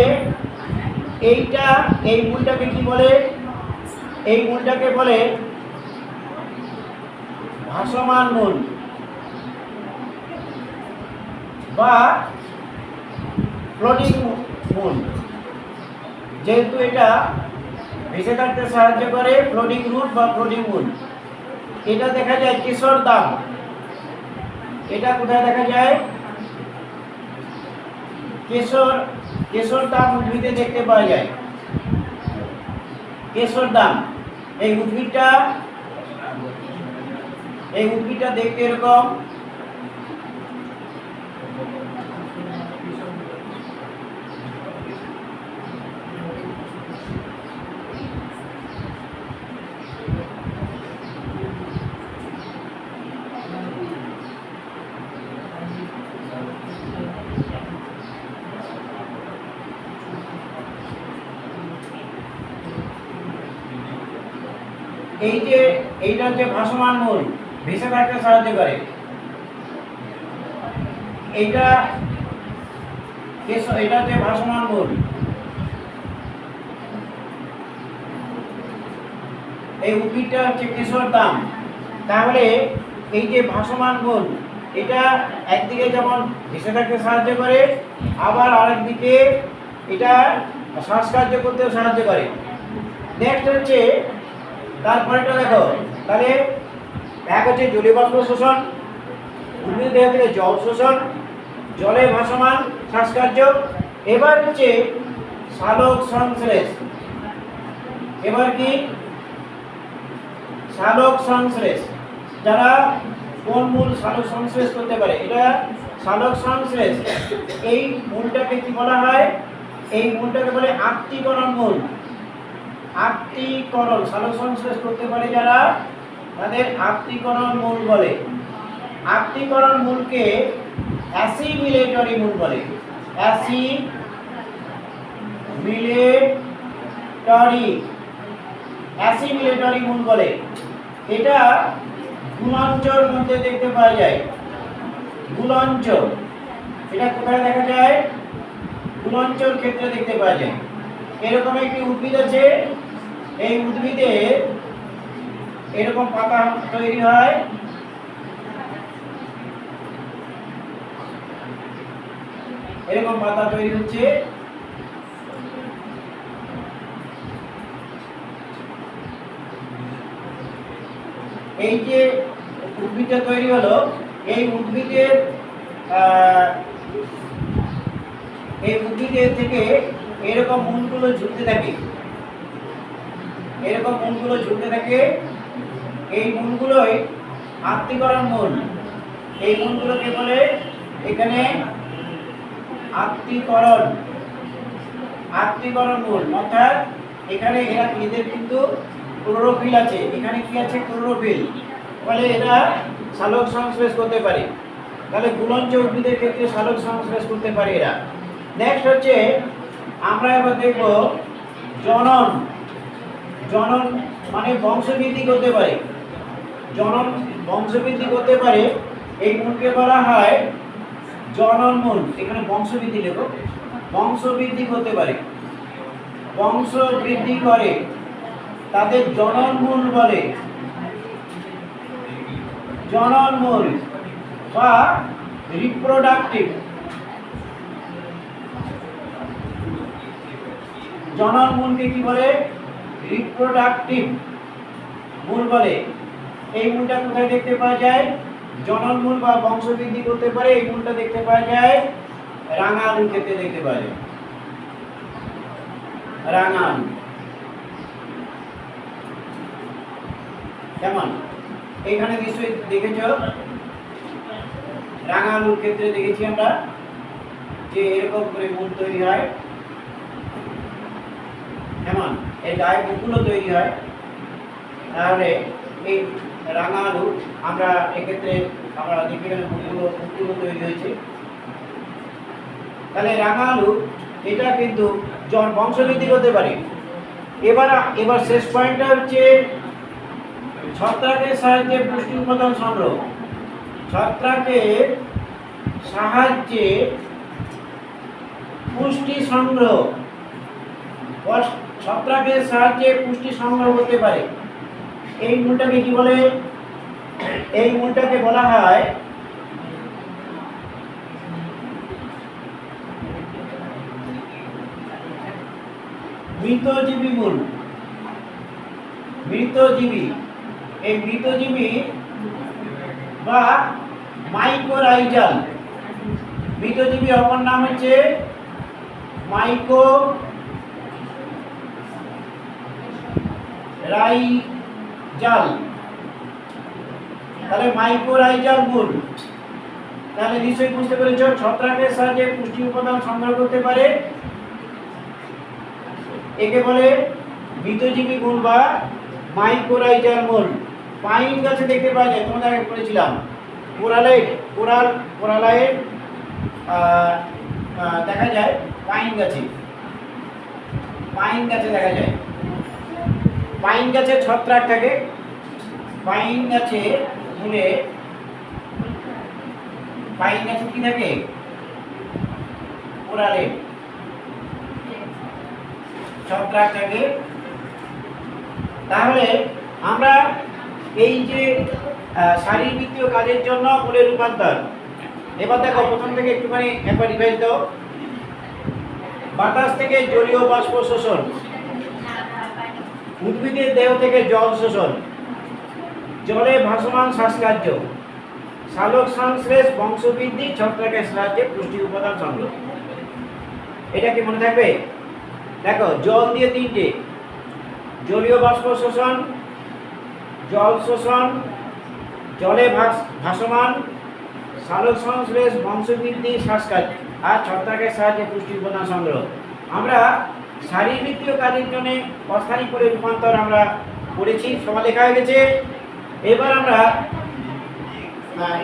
এই মূলটাকে কি বলে? এই মূলটাকে বলে ভাসমান মূল বা ফ্লোটিং মূল। যেহেতু এটা ভেসে থাকতে সাহায্য করে, ফ্লোটিং রুট বা ফ্লোটিং মূল। এটা দেখা যায় কেশর দাম। এটা কোথায় দেখা যায়? কেশর দাম উদ্ভিদে দেখতে পাওয়া যায়। কেশর দাম এই উদ্ভিদটা দেখতে এরকম। এইটা হচ্ছে ভাসমান মূল, ভেসে থাকতে সাহায্য করে। এটা হচ্ছে ভাসমান মূল। এই উদ্ভিদটা হচ্ছে কেশর দাম। তাহলে এই যে ভাসমান মূল, এটা একদিকে যেমন ভেসে থাকতে সাহায্য করে, আবার আরেকদিকে এটা শ্বাসকার্য করতেও সাহায্য করে। নেক্সট হচ্ছে তারপরেটা দেখো। তাহলে এক হচ্ছে জলীয় বাষ্প শোষণ, উদ্ভিদের দেহ থেকে জল শোষণ, জলে ভাসমান শ্বাসকার্য। এবার হচ্ছে সালোক সংশ্লেষ। এবার কি সালোক সংশ্লেষ, যারা কোন মূল সালোক সংশ্লেষ করতে পারে, এটা সালোক সংশ্লেষ। এই মূলটাকে কি বলা হয়? এই মূলটাকে বলে আত্তীকরণ মূল। আত্তীকরণ, সালোক সংশ্লেষ করতে পারে যারা, তাদের আত্তীকরণ মূল বলে। আত্তীকরণ মূলকে অ্যাসিমিলেটরি মূল বলে। অ্যাসিমিলেটরি মূল বলে। এটা গুলঞ্চর মধ্যে দেখতে পাওয়া যায়। গুলঞ্চ, এটা কোথায় দেখা যায়? গুলঞ্চর ক্ষেত্রে দেখতে পাওয়া যায়। এরকম একটি উদ্ভিদ আছে, এই উদ্ভিদে এরকম পাতা তৈরি হয়। এরকম পাতা তৈরি হচ্ছে। এই যে উদ্ভিদটা তৈরি হলো, এই উদ্ভিদের থেকে এরকম মূলগুলো ঝুলতে থাকে। এরকম মূলগুলো ঝুলতে থাকে। এই মূলগুলোই আত্তীকরণ মূল। এই মূলগুলোকে বলে এখানে আত্তীকরণ মূল। অর্থাৎ এখানে এদের কিন্তু ক্লোরোফিল আছে। এখানে কি আছে? ক্লোরোফিল। ফলে এরা সালোক সংশ্লেষ করতে পারে। তাহলে গুলঞ্চ উদ্ভিদের ক্ষেত্রে সালোক সংশ্লেষ করতে পারে এরা। নেক্সট হচ্ছে আমরা এবার দেখব জনন। জনন মানে বংশবৃদ্ধি করতে পারে। জনন বংশবৃদ্ধি করতে পারে, এই মূলকে বলা হয় জনন মূল। এখানে বংশবৃদ্ধি লেখো। বংশবৃদ্ধি করতে পারে, বংশবৃদ্ধি করে, তাদের জনন মূল বলে। জনন মূল বা রিপ্রোডাক্টিভ। জনন মূলকে কি বলে? রিপ্রোডাক্টিভ মূল বলে। এই মূলটা কোথায় দেখতে পাওয়া যায়? জনন মূল বা বংশবৃদ্ধি করতে পারে, এই মূলটা দেখতে পাওয়া যায় রাঙা আলুর ক্ষেত্রে দেখতে পাওয়া যায়। রাঙা আলু কেমন? এখানে নিশ্চয়ই দেখেছ, রাঙা আলুর ক্ষেত্রে দেখেছি আমরা যে এরকম করে মূল তৈরি হয়। কেমন? এর গায়ে মুখগুলো তৈরি হয়। তাহলে এই রাঙা আলু আমরা এক্ষেত্রে আমরা দেখি এখানে মুখগুলো তৈরি হয়েছে। তাহলে রাঙা আলু এটা কিন্তু বংশবৃদ্ধি করতে পারে। এবার শেষ পয়েন্টটা হচ্ছে ছত্রাকের সাহায্যে পুষ্টি উপাদান সংগ্রহ। ছত্রাকের সাহায্যে পুষ্টি সংগ্রহ। ছত্রাকের সাহায্যে পুষ্টি সংগ্রহ করতে পারে। এই মূলটাকে কি বলে? এই মূলটাকে বলা হয় মৃতজীবী মূল। মৃতজীবী, এই মৃতজীবী বা মাইকোরাইজাল। মৃতজীবী অপর নাম হচ্ছে মাইকোরাইজাল। তাহলে মাইকোরাইজাল মূল। তাহলে নিশ্চয়ই বুঝতে পেরেছ, ছত্রাকের সাহায্যে পুষ্টি উপাদান সংগ্রহ করতে পারে, একে বলে মৃতজীবী মূল বা মাইকোরাইজাল মূল। পাইন গাছে দেখতে পাওয়া যায়, তোমাদের আগে বলেছিলাম। কোরালাইট দেখা যায় পাইন গাছে। পাইন গাছে দেখা যায়। পাইন গাছে ছত্রাক থাকে। পাইন গাছে মূলে, পাইন গাছে কি থাকে? কোরালেট ছত্রাক থাকে। তাহলে আমরা এই যে শারীরবৃত্তীয় কাজের জন্য মূলের রূপান্তর, এবার দেখো প্রথম থেকে একটুখানি একবার রিভাইজ দাও। বাতাস থেকে জলীয় বাষ্প শোষণ, উদ্ভিদের দেহ থেকে জল শোষণ, জলে ভাসমান শ্বাসকার্য, সালোক সংশ্লেষ বংশবৃদ্ধি ছত্রাকের সাহায্যে পুষ্টি উপাদান সংগ্রহ। এটা কি মনে থাকবে? দেখো, জল দিয়ে তিনটে: জলীয় বাষ্প শোষণ, জল শোষণ, জলে ভাসমান, সালোক সংশ্লেষ বংশবৃদ্ধি শ্বাসকাজ আর ছত্রাকের সাহায্যে পুষ্টি উপাদান সংগ্রহ। আমরা শারীরবৃত্তীয় কাজের জন্য অস্থায়ী করে রূপান্তর আমরা পড়েছি, সবাই লেখা হয়ে গেছে।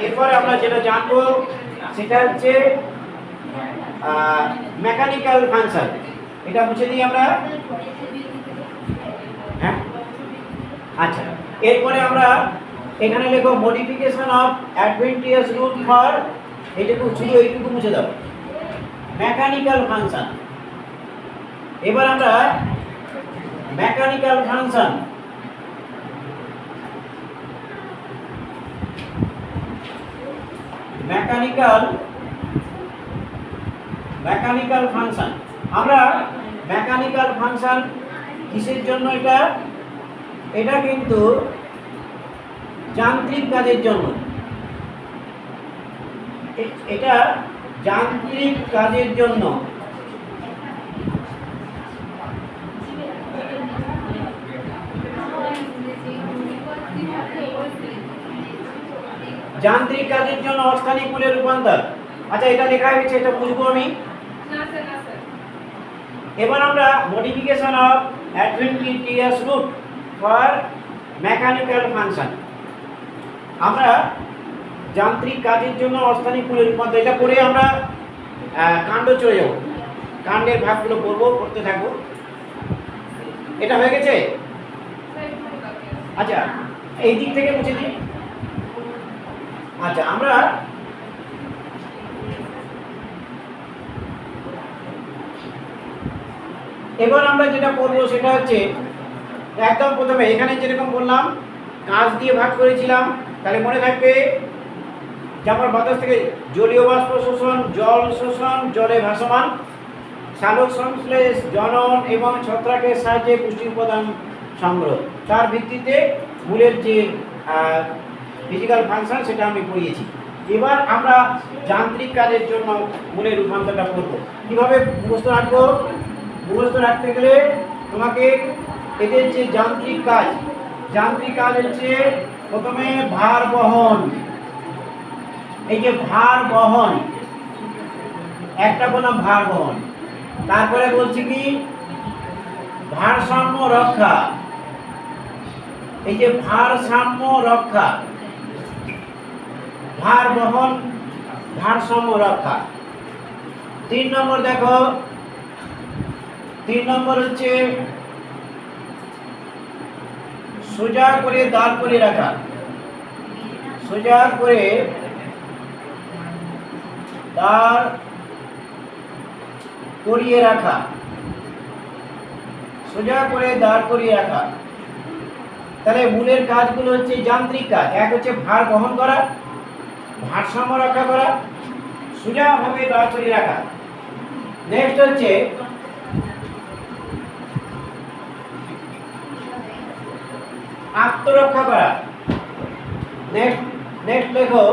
এরপরে আমরা যেটা জানবো সেটা হচ্ছে মেকানিক্যাল ফাংশন। এটা মুছে দিই আমরা। হ্যাঁ, আচ্ছা, এরপরে আমরা এখানে লিখো modification of adventitious root for, এইটুকু শুধু এইটুকু মুছে দাও, মেকানিক্যাল ফাংশন। এবার আমরা মেকানিক্যাল ফাংশন, মেকানিক্যাল ফাংশন আমরা মেকানিক্যাল ফাংশন কিসের জন্য? এটা কিন্তু যান্ত্রিক কাজের জন্য। এটা যান্ত্রিক কাজের জন্য। যান্ত্রিক কাজের জন্য অস্থায়ী কুলে রূপান্তর। আচ্ছা, এটা লেখা হয়েছে, এটা বুঝবো আমি। এবার আমরা modification of adventitious root for mechanical function. আমরা যান্ত্রিক কাজের জন্য অস্থায়ী কুলে রূপান্তর, এটা পড়ে আমরা কাণ্ড চলে যাব, কাণ্ডের ভাগগুলো পড়তে থাকবো। এটা হয়ে গেছে? আচ্ছা, এই দিক থেকে মুছে দিই। আচ্ছা, আমরা এবার যেটা করবো সেটা হচ্ছে একদম প্রথমে এখানে যেরকম বললাম কাজ দিয়ে ভাগ করেছিলাম, তাহলে মনে থাকবে যেমন বাতাস থেকে জলীয় বাষ্প শোষণ, জল শোষণ, জলে ভাসমান, সালোক সংশ্লেষ, জনন এবং ছত্রাকের সাহায্যে পুষ্টি উপাদান সংগ্রহ। তার ভিত্তিতে মূলের যে ফিজিক্যাল ফাংশন সেটা আমি পড়িয়েছি। এবার আমরা যান্ত্রিক কাজের জন্য মূলের রূপান্তরটা করবো। কীভাবে মুখস্থ রাখবো? মুখস্থ রাখতে গেলে তোমাকে এদের যে যান্ত্রিক কাজ হচ্ছে প্রথমে ভার বহন। এই যে ভার বহন, একটা বললাম ভার বহন, তারপরে বলছি কি ভারসাম্য রক্ষা। এই যে ভারসাম্য রক্ষা, ভার বহন, ভারসাম্য রক্ষা। 3 নম্বর দেখো, 3 নম্বর হচ্ছে সোজা করে দাঁড় করে রাখা। সোজা করে দাঁড় করিয়ে রাখা, সোজা করে দাঁড় করিয়ে রাখা। তাহলে মূলের কাজগুলো হচ্ছে যান্ত্রিক কাজ। এক হচ্ছে ভার বহন করা, ভারসাম্য রক্ষা করা, সোজাভাবে দাঁড় করিয়ে রাখা। নেক্সট হচ্ছে আত্মরক্ষা করা। নেক্সট লেখো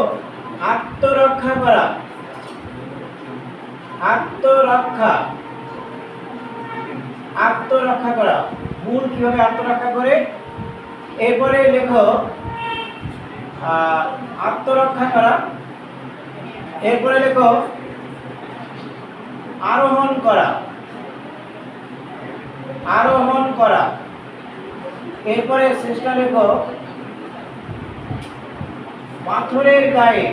আত্মরক্ষা করা। আত্মরক্ষা করা, মূল কিভাবে আত্মরক্ষা করে। এরপরে লেখো আত্মরক্ষা করা। এরপরে লেখো আরোহণ করা। এরপরে শেষটা লেখো পাথরের গায়ে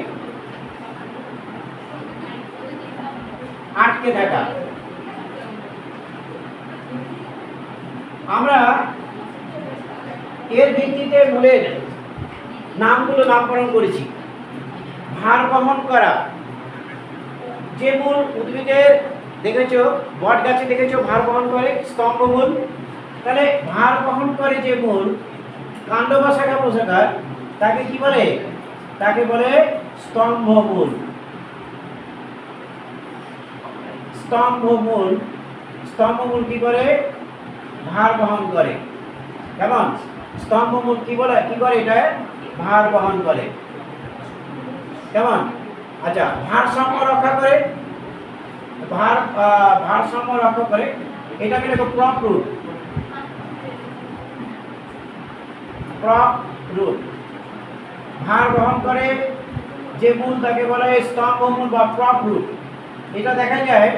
আটকে থাকা। আমরা এর ভিত্তিতে মূলের নামগুলো নামকরণ করেছি। ভার বহন করা, যে মূল উদ্ভিদের দেখেছো, বট গাছে দেখেছো ভার বহন করে, স্তম্ভমূল। তাহলে ভার বহন করে যে মূল, কাণ্ড বা শাখা প্রশাখা, তাকে কি বলে? তাকে বলে স্তম্ভমূল। স্তম্ভমূল কি করে? ভার বহন করে। কেমন? স্তম্ভমূল কি করে? এটা ভার বহন করে। কেমন? আচ্ছা, ভারসাম্য রক্ষা করে, ভারসাম্য রক্ষা করে, এটাকে লেখো প্রপ রুট। প্রপ রুট ভার গ্রহণ করে যে মূল তাকে বলা হয় স্তম্ভ মূল বা প্রপ রুট। এটা দেখা যায়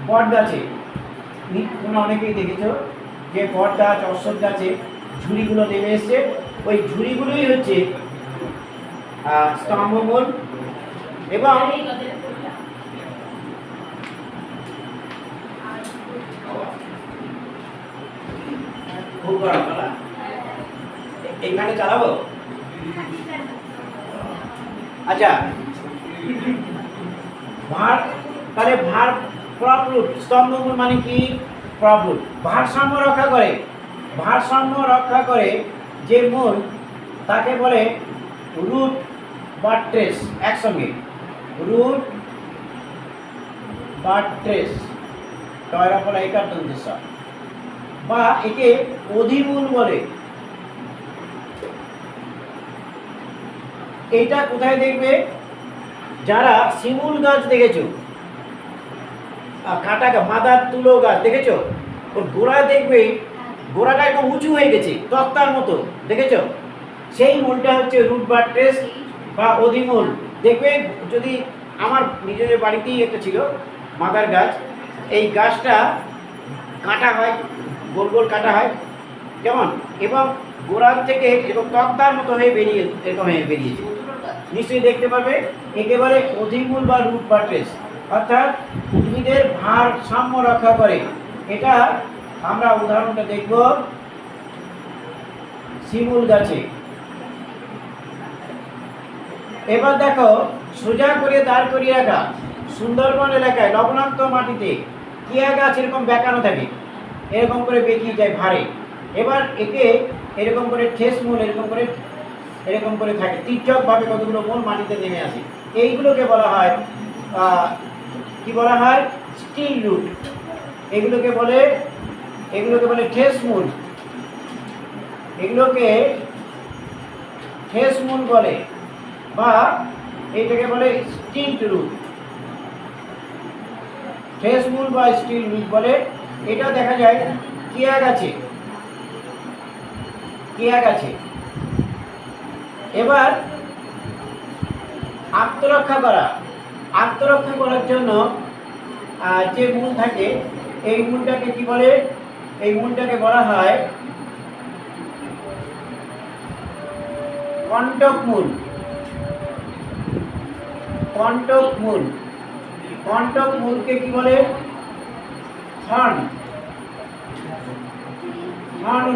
বট গাছে, তোমরা অনেকেই দেখেছো যে বট গাছ, অশ্বত্থ গাছে ঝুড়িগুলো নেমে এসছে, ওই ঝুড়িগুলোই হচ্ছে স্তম্ভ মূল। এবং এখানে চালাবো। আচ্ছা, ভার, তাহলে ভার প্রপ রুট, স্তম্ভ মূল মানে কি? প্রপ রুট ভারসাম্য রক্ষা করে। ভারসাম্য রক্ষা করে যে মূল তাকে বলে রুট বা ট্রেস। একসঙ্গে রুট বা ট্রেস, টয়রা ফলা একার দন্তেসা, বা একে অধিমূল বলে। এইটা কোথায় দেখবে? যারা শিমুল গাছ দেখেছো, কাটা গাছ, মাদার তুলো গাছ দেখেছো, ওর গোড়া দেখবে গোড়াটা একদম উঁচু হয়ে গেছে তক্তার মতো, দেখেছো? সেই মূলটা হচ্ছে রুট বা ট্রেস বা অধিমূল। দেখবে, যদি আমার নিজের বাড়িতেই একটা ছিল মাদার গাছ, এই গাছটা কাটা হয়, গোল গোল কাটা হয় কেমন, এবং গোড়ার থেকে এবং তক্তার মতো হয়ে বেরিয়ে এরকম হয়ে বেরিয়েছে, নিশ্চয়ই দেখতে পাবে। একেবারে অধিমূল বা রুট বা ট্রেস, অর্থাৎ উদ্ভিদের ভারসাম্য রক্ষা করে। এটা আমরা উদাহরণটা দেখব শিমুল গাছে। এবার দেখো, সোজা করে দাঁড় করিয়ে রাখা সুন্দরবন এলাকায় লবণাক্ত মাটিতে কিয়া গাছ এরকম বেঁকানো থাকে, এরকম করে বেঁকিয়ে যায় ভারে। এবার একে এরকম করে ঠেস মূল এরকম করে থাকে, তির্যকভাবে কতগুলো মূল মাটিতে নেমে আসে। এইগুলোকে বলা হয় কি বলা হয়? Stilt root. এগুলোকে বলে ঠেস মূল। এগুলোকে ঠেস মূল বলে, বা এইটাকে বলে স্টিল রুট। ঠেস মূল বা স্টিল রুট বলে। এটা দেখা যায় কিয়া গাছে। এবার আত্মরক্ষা করার জন্য যে মূল থাকে, এই মূলটাকে কি বলে? এই মূলটাকে বলা হয় কণ্টক মূল। কণ্টক মূলকে কি বলে? থর্ন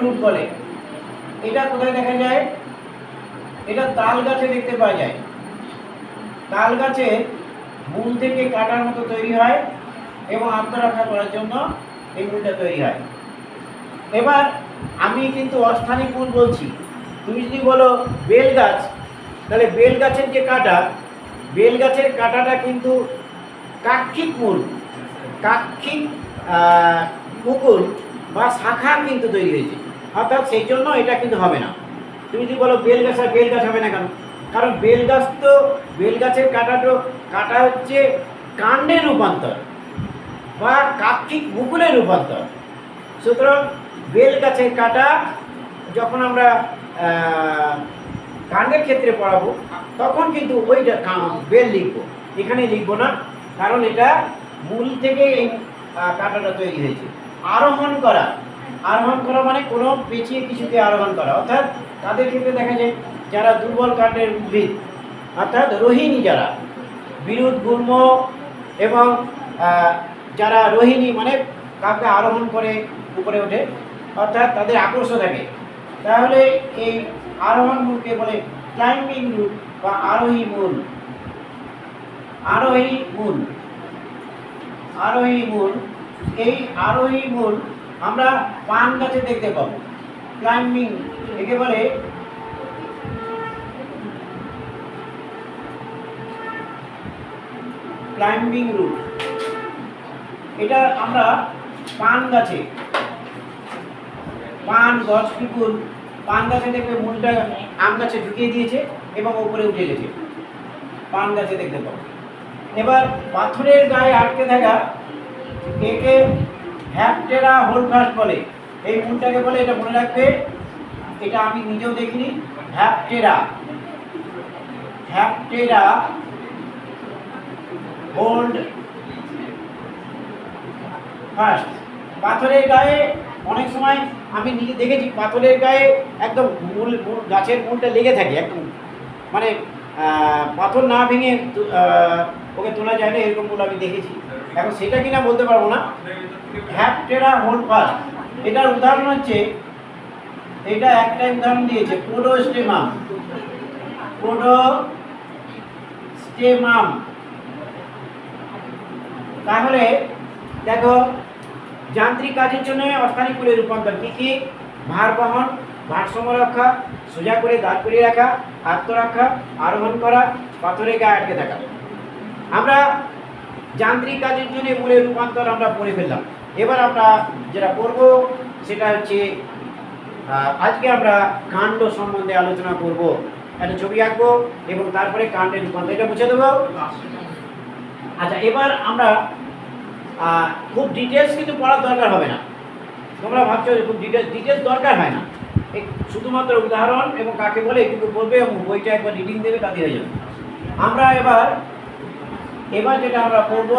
রুট বলে। এটা কোথায় দেখা যায়? এটা তাল গাছে দেখতে পাওয়া যায়। তাল গাছে মূল থেকে কাটার মতো তৈরি হয় এবং আত্মরক্ষা করার জন্য এই মূলটা তৈরি হয়। এবার আমি কিন্তু অস্থানিক মূল বলছি। তুমি যদি বলো বেল গাছ, তাহলে বেল গাছের যে কাটা, বেল গাছের কাটাটা কিন্তু কাক্ষিক মূল, কাক্ষিক মুকুল বা শাখা কিন্তু তৈরি হয়েছে, অর্থাৎ সেই জন্য এটা কিন্তু হবে না। তুমি যদি বলো বেল গাছ, আর বেল গাছ হবে না কেন? কারণ বেল গাছের কাটা হচ্ছে কাণ্ডের রূপান্তর বা কাক্ষিক মুকুলের রূপান্তর। সুতরাং বেল গাছের কাটা যখন আমরা কাণ্ডের ক্ষেত্রে পড়াবো, তখন কিন্তু ওইটা বেল লিখবো, এখানে লিখবো না, কারণ এটা মূল থেকে এই কাঁটাটা তৈরি হয়েছে। আরোহণ করা মানে কোনো পেঁচিয়ে কিছুকে আরোহণ করা, অর্থাৎ তাদের ক্ষেত্রে দেখা যায় যারা দুর্বল কাণ্ডের উদ্ভিদ, অর্থাৎ রোহিণী, যারা বিরুৎ, গুল্ম এবং যারা রোহিণী মানে কাউকে আরোহণ করে উপরে ওঠে, অর্থাৎ তাদের আকর্ষ থাকে, তাহলে এই আরোহণ মূলকে বলে ক্লাইম্বিং রুট বা আরোহী মূল। এই আরোহী মূল আমরা পান গাছে দেখতে পাবো। ক্লাইম্বিং, একে বলে ক্লাইম্বিং রুট। এটা আমরা পান গাছে, পান গছ পিপুল, পান গাছে দেখবে মূলটা আম গাছে ঢুকিয়ে দিয়েছে এবং উপরে উঠে গেছে। পান গাছে দেখতে পাবো। এবার পাথরের গায়ে আটকে থাকা একে হ্যাপটেরা হোল্ডফাস্ট বলে। এই মূলটাকে বলে, এটা মনে রাখবে, এটা আমি নিজেও দেখিনি। হ্যাপটেরা হ্যাপটেরা হোল্ড ফার্স্ট। পাথরের গায়ে অনেক সময় আমি নিজে দেখেছি, পাথরের গায়ে একদম মূল গাছের মূলটা লেগে থাকে একদম, মানে পাথর না ভেঙে ওকে তোলা যায় না, এরকম মূল আমি দেখেছি। এখন সেটা কিনা বলতে পারবো না। হ্যাপটেরা হোল্ড ফার্স্ট, এটার উদাহরণ হচ্ছে, এটা একটাই উদাহরণ দিয়েছে, পোডোস্টেমাম। পোডোস্টেমাম। তাহলে দেখো, যান্ত্রিক কাজের জন্য অস্থায়ী মূলের রূপান্তর কি কি? ভার বহন, ভারসাম্য রক্ষা, সোজা করে দাঁড় করিয়ে রাখা, আত্মরক্ষা, আরোহণ করা, পাথরের গায়ে আটকে থাকা। আমরা যান্ত্রিক কাজের জন্য মূলের রূপান্তর আমরা পড়ে ফেললাম। এবার আমরা যেটা করব সেটা হচ্ছে, আজকে আমরা কাণ্ড সম্বন্ধে আলোচনা করব। একটা ছবি আঁকবো এবং তারপরে কাণ্ডের রূপান্তর, এটা বুঝে দেবো। আচ্ছা, এবার আমরা খুব ডিটেলস কিন্তু পড়ার দরকার হবে না। তোমরা ভাবছো খুব ডিটেলস দরকার হয় না, শুধুমাত্র উদাহরণ এবং কাকে বলে একটু বলবে এবং বইটা একবার রিডিং দেবে, তাতে হয়ে যাবে। আমরা এবার যেটা আমরা করব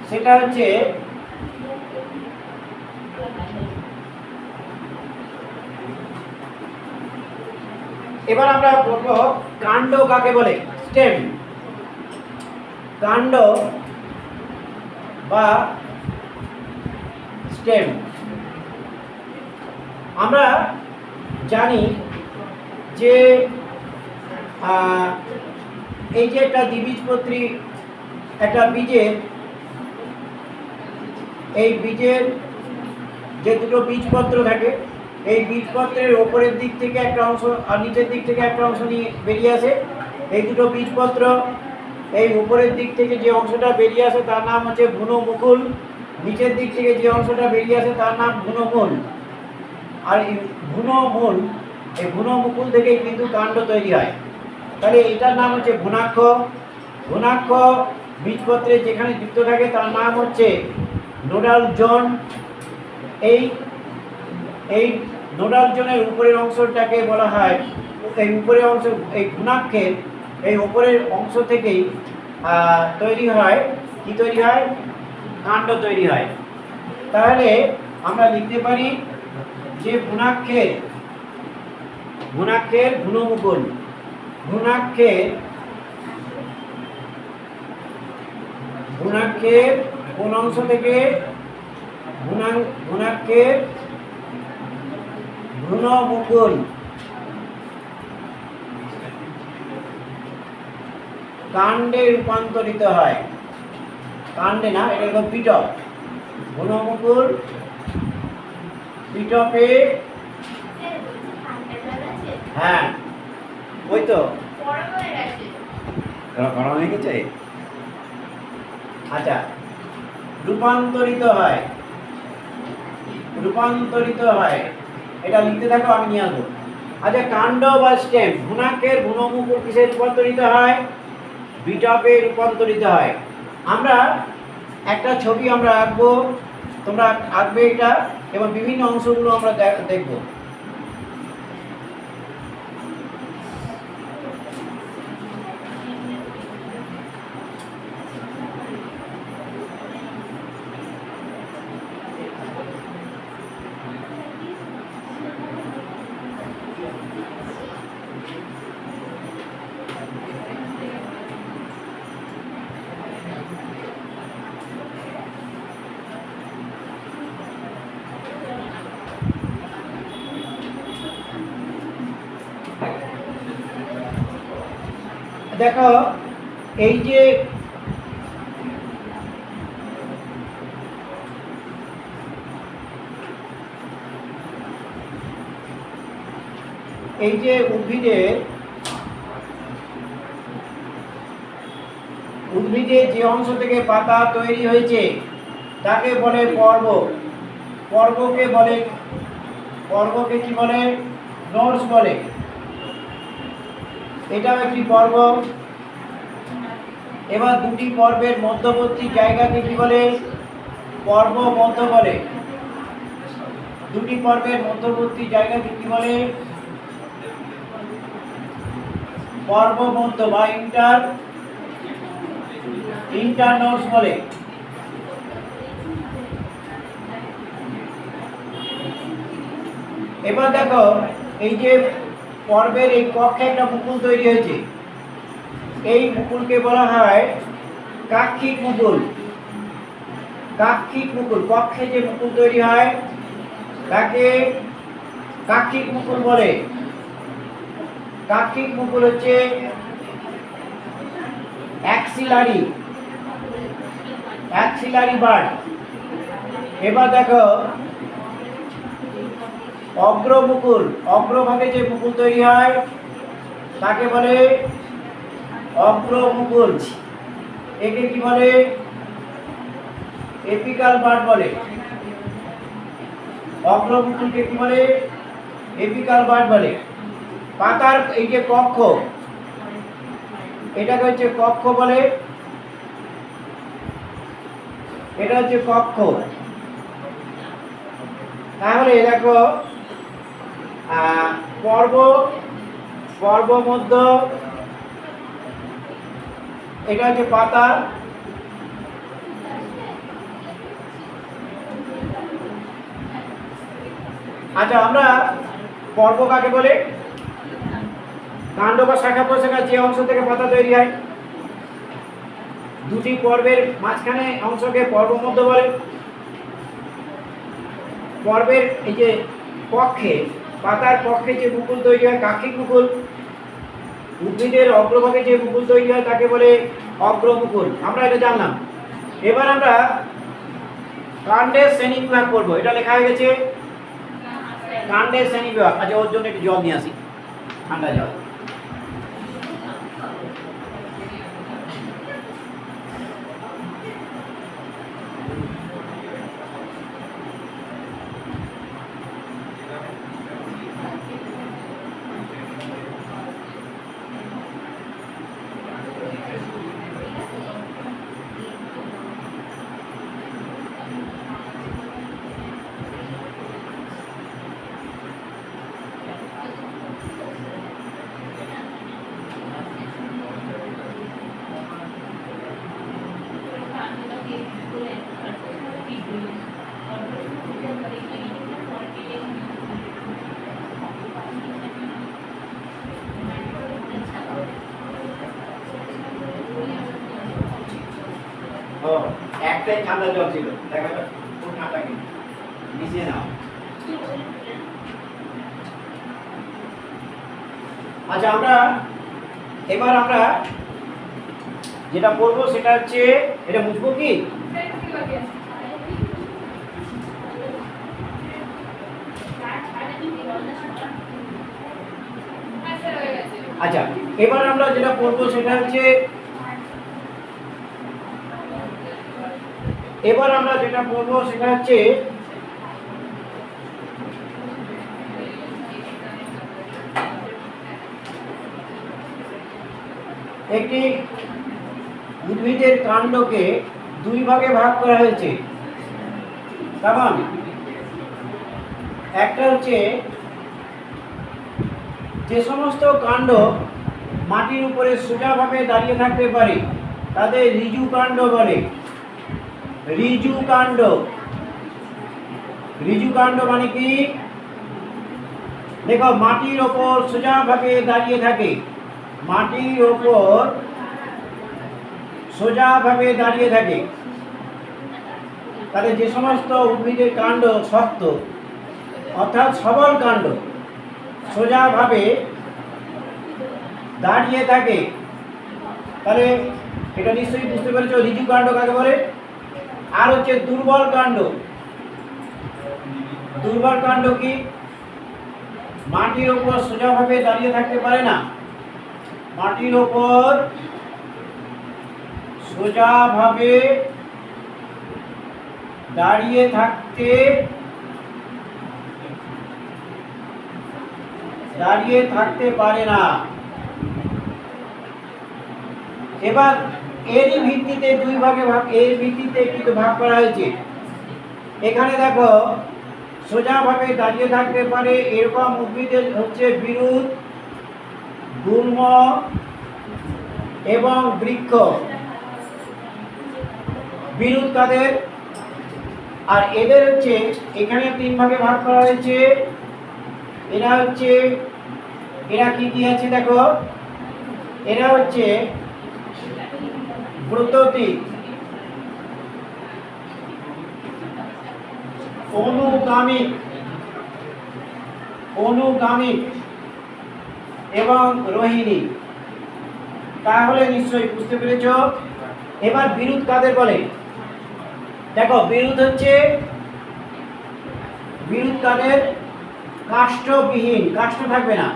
সেটা হচ্ছে, এবার আমরা করব কাণ্ড কাকে বলে, স্টেম। কাণ্ড বা স্টেম। আমরা জানি যে এই যে একটা দ্বিবীজপত্রী, একটা বীজের, এই বীজের যে দুটো বীজপত্র থাকে, এই বীজপত্রের ওপরের দিক থেকে একটা অংশ আর নিচের দিক থেকে একটা অংশ নিয়ে বেরিয়ে আসে। এই দুটো বীজপত্র, এই উপরের দিক থেকে যে অংশটা বেরিয়ে আসে তার নাম হচ্ছে ভ্রূণমুকুল, নিচের দিক থেকে যে অংশটা বেরিয়ে আসে তার নাম ভ্রূণমূল। আর এই ভ্রূণমূল, এই ভ্রূণমুকুল থেকেই কিন্তু কাণ্ড তৈরি হয়। তাহলে এটার নাম হচ্ছে ভ্রূণাক্ষ। ভ্রূণাক্ষ বীজপত্রে যেখানে যুক্ত থাকে তার নাম হচ্ছে নোডাল জোন। এই নোডাল জোনের উপরের অংশটাকে বলা হয়, এই উপরের অংশ, এই ভ্রূণাক্ষের এই উপরের অংশ থেকেই তৈরি হয়, কি তৈরি হয়? কাণ্ড তৈরি হয়। তাহলে আমরা লিখতে পারি যে ভ্রূণাক্ষের ভ্রূণমুকুল, ভ্রূণাক্ষের কোন অংশ থেকে? ভ্রূণাক্ষের ভ্রূণমুকুল কাণ্ডে রূপান্তরিত হয়। কাণ্ডে না, এটা হলো পিটপ। ভ্রূণমুকুল পিটপে, হ্যাঁ ওই তো গরম হয়ে গেছে। আচ্ছা, রূপান্তরিত হয়, এটা লিখতে থাকো, আমি নিয়ে আসবো। আচ্ছা, কাণ্ড বা স্টেম, ভ্রূণাক্ষের ভ্রূণমুকুল কিসে রূপান্তরিত হয়? বিটপে রূপান্তরিত হয়। আমরা একটা ছবি আমরা আঁকবো, তোমরা আঁকবে এটা, এবং বিভিন্ন অংশগুলো আমরা দেখবো। দেখো, এই যে উদ্ভিদের যে অংশ থেকে পাতা তৈরি হয়েছে তাকে বলে পর্ব। পর্বকে কি বলে? নোডস বলে। এটাও একটি পর্ব। এবার দুটি পর্বের মধ্যবর্তী জায়গাকে কি বলে? পর্ব মধ্য বলে। দুটি পর্বের মধ্যবর্তী জায়গাকে কি বলে? পর্ব মধ্য বা ইন্টারনোডস বলে। এবার দেখো, এই যে পর্বের এই কক্ষে একটা মুকুল তৈরি হয়েছে, এই মুকুলকে বলা হয় কাক্ষিক মুকুল। কাক্ষিক মুকুল, কক্ষে যে মুকুল তৈরি হয় তাকে কাক্ষিক মুকুল বলে। কাক্ষিক মুকুল হচ্ছে অ্যাক্সিলারি বার্ড। এবার দেখো অগ্রমুকুল, অগ্রভাগে যে মুকুল তৈরি হয় তাকে বলে অগ্রমুকুল। একে কি বলে? এপিকাল বার্ড বলে। অগ্রমুকুলকে কি বলে? এপিকাল বার্ড বলে। পাতার এই যে কক্ষ, এটাকে হচ্ছে কক্ষ বলে। এটা হচ্ছে কক্ষ। তাহলে দেখো পর্ব মধ্য, এটা হচ্ছে পাতা। আচ্ছা, আমরা পর্ব কাকে বলে? কাণ্ড বা শাখা প্রশাখা যে অংশ থেকে পাতা তৈরি হয়। দুটি পর্বের মাঝখানে অংশকে পর্ব মধ্য বলে। পর্বের এই যে কক্ষে, পাতার কক্ষে যে মুকুল তৈরি হয় কাক্ষিক মুকুল। উদ্ভিদের অগ্রভাগে যে মুকুল তৈরি হয় তাকে বলে অগ্রমুকুল। আমরা এটা জানলাম। এবার আমরা কাণ্ডের শ্রেণীবিভাগ করবো। এটা লেখা হয়ে গেছে কাণ্ডের শ্রেণীবিভাগ। আচ্ছা, ওর জন্য একটু জল নিয়ে আসি, ঠান্ডা জল। ও, একটাই ঠান্ডা জল ছিল, দেখা যাক খুব ঠান্ডা কিন্তু মিশিয়ে নাও। আচ্ছা, এবার আমরা যেটা করবো সেটা হচ্ছে, এটা বুঝবো কি? আচ্ছা, এবার আমরা যেটা করবো সেটা হচ্ছে, একটি উদ্ভিদের কাণ্ডকে দুই ভাগে ভাগ করা হয়েছে। কেমন? একটা হচ্ছে যে সমস্ত কাণ্ড মাটির উপরে সোজাভাবে দাঁড়িয়ে থাকতে পারে তাদের ঋজু কাণ্ড বলে। ঋজু কাণ্ড মানে কি? দেখো, মাটির ওপর সোজাভাবে দাঁড়িয়ে থাকে, মাটির ওপর সোজাভাবে দাঁড়িয়ে থাকে, তাহলে যে সমস্ত উদ্ভিদের কাণ্ড শক্ত অর্থাৎ সবল কাণ্ড সোজাভাবে দাঁড়িয়ে থাকে, তাহলে এটা নিশ্চয়ই বুঝতে পেরেছো ঋজু কাণ্ড কাকে বলে। আর হচ্ছে দুর্বল কাণ্ড। দুর্বল কাণ্ড কি? মাটির ওপর সোজাভাবে দাঁড়িয়ে থাকতে পারে না, মাটির ওপর সোজাভাবে দাঁড়িয়ে থাকতে পারে না। এবার এরই ভিত্তিতে দুই ভাগে ভাগ, এর ভিত্তিতে কিন্তু ভাগ করা হয়েছে। এখানে দেখো সোজাভাবে দাঁড়িয়ে থাকতে পারে এরকম উদ্ভিদের হচ্ছে বিরুৎ, গুল্ম এবং বৃক্ষ। বিরুৎ কাদের? আর এদের হচ্ছে এখানে তিন ভাগে ভাগ করা হয়েছে। এরা হচ্ছে, এরা কি কি আছে দেখো, এরা হচ্ছে ব্রততিক, অনুগামিক, অনুগামিক এবং রোহিণী। তাহলে নিশ্চয়ই বুঝতে পেরেছ। এবার বিরুৎ কাদের বলে? দেখো বিরুৎ হচ্ছে, বিরুৎ কাদের? কাষ্ঠবিহীন, কাষ্ঠ থাকবে না।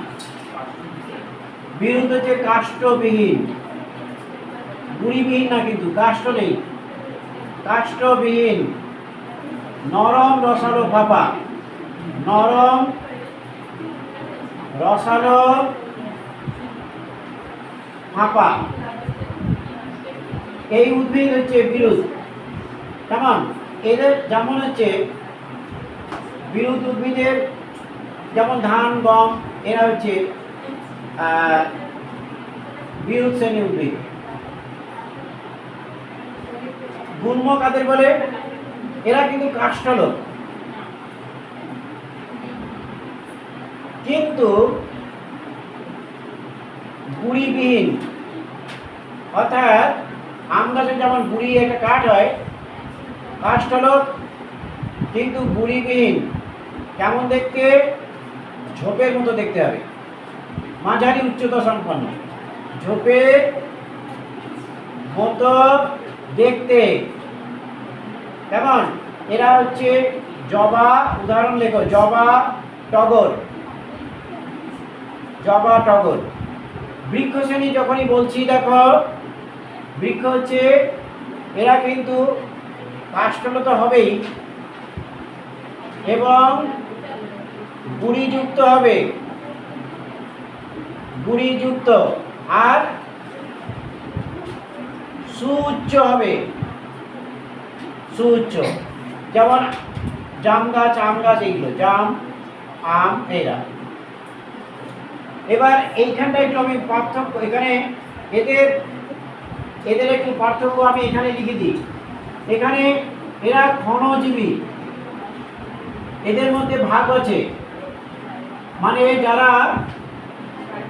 বিরুৎ হচ্ছে কাষ্ঠবিহীন, গুড়িবিহীন না, কিন্তু কাষ্ঠ নেই, কাষ্ঠবিহীন, নরম রসালো ফাঁপা, নরম রসালো ফাঁপা, এই উদ্ভিদ হচ্ছে বিরুৎ। কেমন? এদের যেমন হচ্ছে বিরুৎ উদ্ভিদের যেমন ধান, গম, এরা হচ্ছে বিরুৎ শ্রেণী উদ্ভিদ। গুল্ম কাদের বলে? এরা কিন্তু কাষ্ঠলোক, কিন্তু গুড়িবিহীন। অর্থাৎ আম গাছের যেমন গুড়ি একটা কাঠ হয়, কাষ্ঠলোক, কিন্তু গুড়িবিহীন। কেমন দেখতে? ঝোপের মতো দেখতে হবে, মাঝারি উচ্চতা সম্পন্ন, ঝোপের মতো দেখতে। কেমন? এরা হচ্ছে জবা, উদাহরণ লেখো, জবা, টগর, জবা, টগর। বৃক্ষ শ্রেণী যখনই বলছি, দেখো বৃক্ষ হচ্ছে, এরা কিন্তু কাষ্ঠলত হবেই এবং গুড়িযুক্ত হবে, গুড়িযুক্ত, আর সুউচ্চ হবে, সুউচ্চ। যেমন জাম গাছ, আম গাছ, এইগুলো জাম, আম, এরা। এবার এইখানটা একটু আমি পার্থক্য, এখানে এদের এদের একটু পার্থক্য আমি এখানে লিখে দিই। এখানে এরা ক্ষণজীবী, এদের মধ্যে ভাগ আছে, মানে যারা